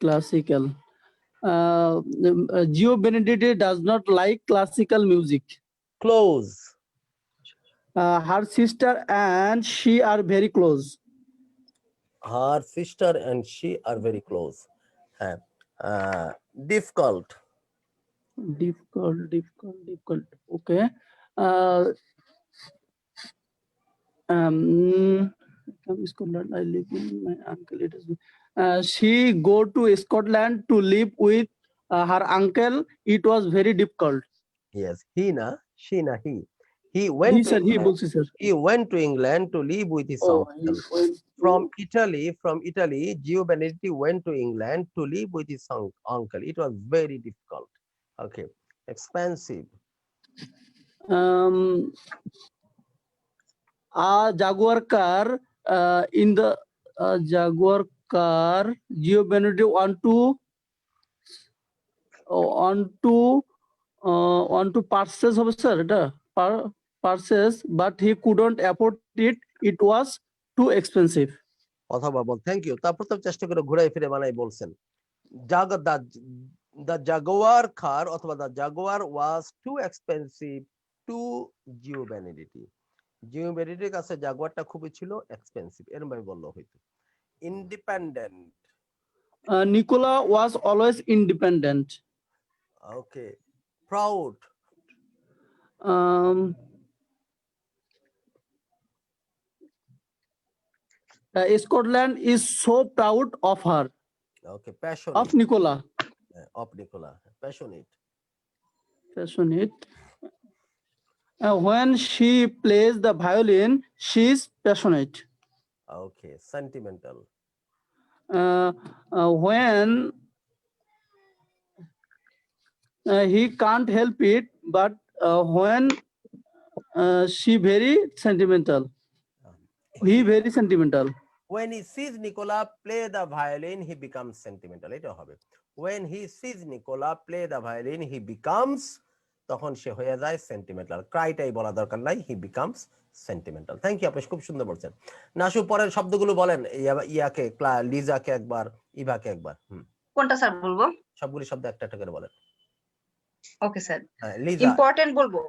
Classical. Gio Benedetti does not like classical music. Close. Her sister and she are very close. Her sister and she are very close. Difficult. Difficult. Okay. From Scotland, I live in my uncle. It is. She go to Scotland to live with her uncle. It was very difficult. Yes, he na, she na, he. He went He to said he England. books, sir. He went to England to live with his Oh, uncle. he went From Italy, Gio Benedetti went to England to live with his uncle. It was very difficult. Okay, expensive. A Jaguar car in the Jaguar car, Gio Benedetti want to purchase হবে sir এটা purchase, but he couldn't afford it. It was too expensive. অথবা বল thank you, তারপর তো চেষ্টা করে ঘুরাই ফিরে বানাই বলছেন। The Jaguar car অথবা the Jaguar was too expensive to Gio Benedetti. Gio Benedetti কাছে জাগুয়ারটা খুবই ছিল এক্সপেন্সিভ, এরকম ভাবে বললো হয়তো। Independent. Nicola was always independent. Okay, proud. Scotland is so proud of her. Okay, passionate. Of Nicola. Of Nicola, passionate. When she plays the violin, she is passionate. Okay, sentimental. When he can't help it, but when she very sentimental. He very sentimental. When he sees Nicola play the violin, he becomes sentimental. এটা হবে। When he sees Nicola play the violin, he becomes, তখন সে হয়ে যায় sentimental. ক্রাইটাই বলা দরকার নাই, he becomes sentimental. Thank you, আপনি খুব সুন্দর বলছেন। নাসু, পরের শব্দগুলো বলেন। ইয়াকে, লিজাকে একবার, ইভাকে একবার। কোনটা স্যার বলবো? সবগুলি শব্দ একটা একটা করে বলেন। Okay sir. লিজা। ইম্পর্টেন্ট বলবো?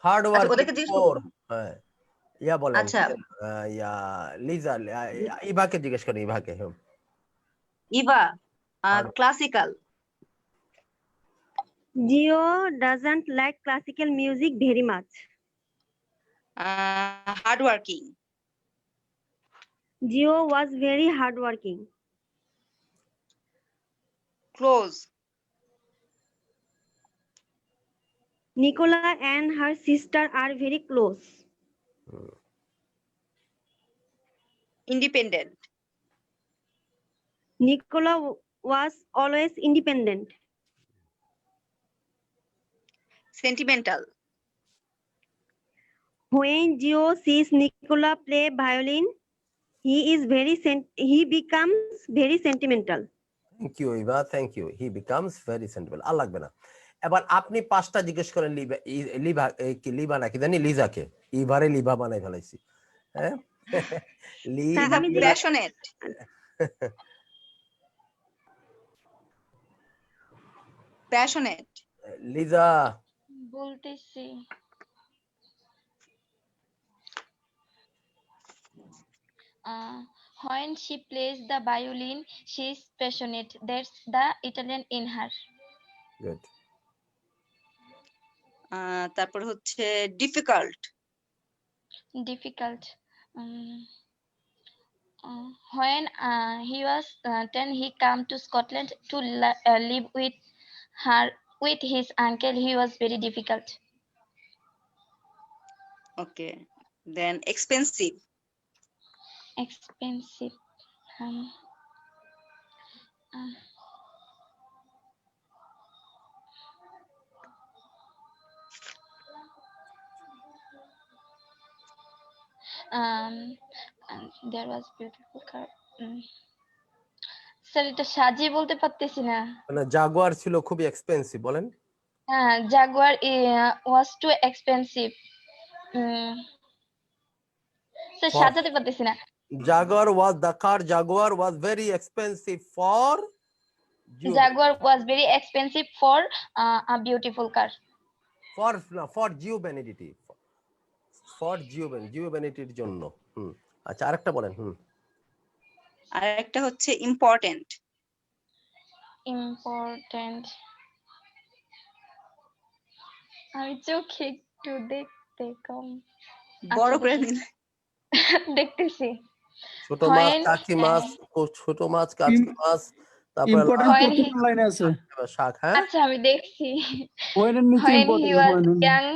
Hard work. ওদেরকে জিজ্ঞেস করব। হ্যাঁ, ইয়া বলেন। আচ্ছা, ইয়া লিজা, ইভাকে জিজ্ঞেস করেন, ইভাকে। Eva, classical. Gio doesn't like classical music very much. Hard working. Gio was very hardworking. Close. Nicola and her sister are very close. Independent. Nicola was always independent. Sentimental. When Gio sees Nicola play violin, he becomes very sentimental. Thank you Eva, thank you. He becomes very sentimental. আর লাগবে না। এবার আপনি পাঁচটা জিজ্ঞেস করেন। Liva নাকি জানি, লিজাকে। ইভারে লিভা বানাই ফেলাইছি। হ্যাঁ, প্যাশনেট। প্যাশনেট। লিজা বলতেছি। When she plays the violin, she is passionate. That's the Italian in her. Good. তারপর হচ্ছে difficult. Difficult. When he was 10, he came to Scotland to live with his uncle. He was very difficult. Okay, then expensive. Expensive. There was beautiful car. Sir, এটা সাজিয়ে বলতে পারতেছি না। মানে Jaguar ছিল খুবই এক্সপেন্সিভ, বলেন। হ্যাঁ, Jaguar was too expensive. Sir, সাজাতে পারতেছি না। The car Jaguar was very expensive for Geo Jaguar was very expensive for a beautiful car. for Geo Benedict for Geo Benedict জন্য আচ্ছা আরেকটা বলেন আরেকটা হচ্ছে ইম্পর্টেন্ট। Important. আমি চোখে একটু দেখতে কম। বড় আচ্ছা, করে দেখি। দিন। দেখতেছি। ছোট মাছ When, কাকি মাছ ছোট মাছ কাকি মাছ তারপরে ইম্পর্টেন্ট When he- প্রত্যেকটা লাইনে আছে শাক হ্যাঁ আচ্ছা আমি দেখছি। ওয়েন এর নিচে When he important was when young,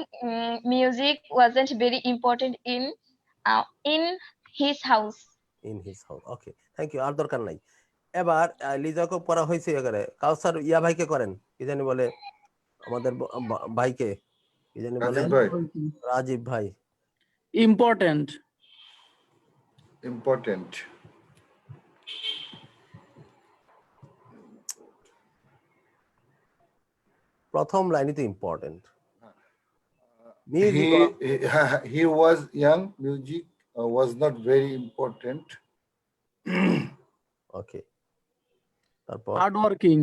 music wasn't very important in his house. In his house okay thank you আর দরকার নাই এবার লিজাকে পড়া হয়েছে এবারে কাউসার ইয়া ভাইকে করেন কি জানি বলে আমাদের ভাইকে কি জানি বলে রাজীব ভাই, রাজীব ভাই ইম্পর্টেন্ট important. প্রথম লাইনই তো important He, music he was young, music was not very important. ওকে তারপর hard working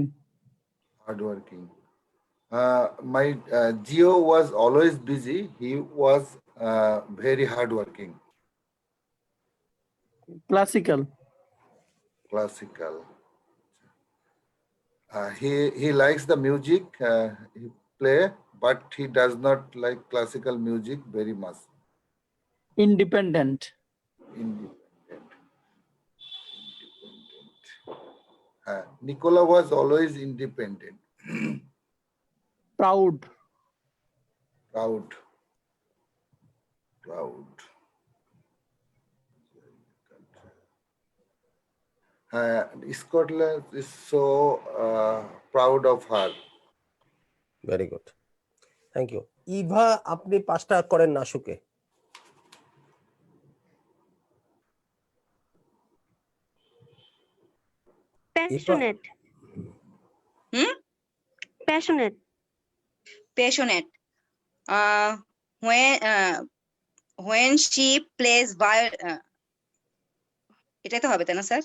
Hardworking. My Geo was always busy. He was very hardworking. Classical Classical. He likes the music he play, but he does not like classical music very much. Independent Independent. Nicola was always independent. Proud Proud. Scotland is so proud of her. Very good thank you Eva আপনি 5টা করেন না সুকে Passionate. Passionate. Passionate. When she plays violin, এটাই তো হবে তাই না sir?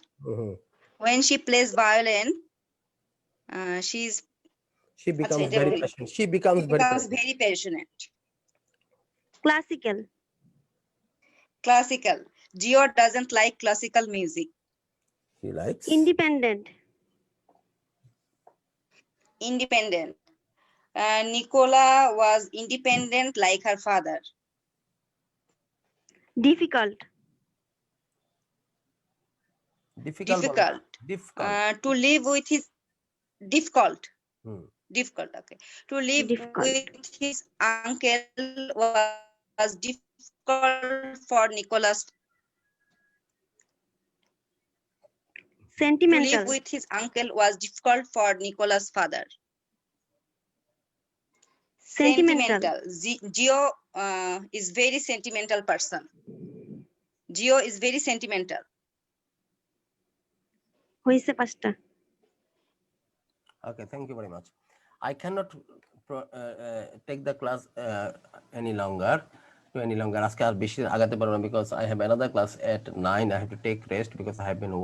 When she plays violin, she becomes এটা very বলি। passionate she becomes very passionate. Classical. Classical. Geo doesn't like classical music. she likes Independent. Independent. Nicola was independent like her father. Difficult. difficult To live with his difficult. Hmm. Difficult. Okay. To live Difficult. with his uncle was difficult for Nicholas. To Sentimental. live with his uncle was difficult for Nicola's father. Sentimental. Geo is very sentimental person. Geo is very sentimental. হইছে 5টা। okay thank you very much I cannot take the class any longer আজকে আর বেশি আগাতে পারবো না because I have another class at 9 I have to take rest because I have been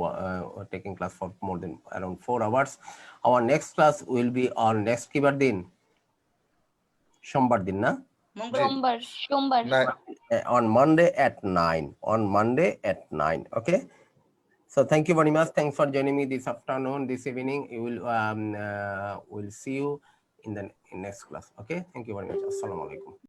taking class for more than around 4 hours our next class will be on next কিবার দিন সোমবার দিন না সোমবার on Monday at 9 okay so thank you very much thanks for joining me this afternoon this evening you will see you in the next class okay thank you very much assalamu alaikum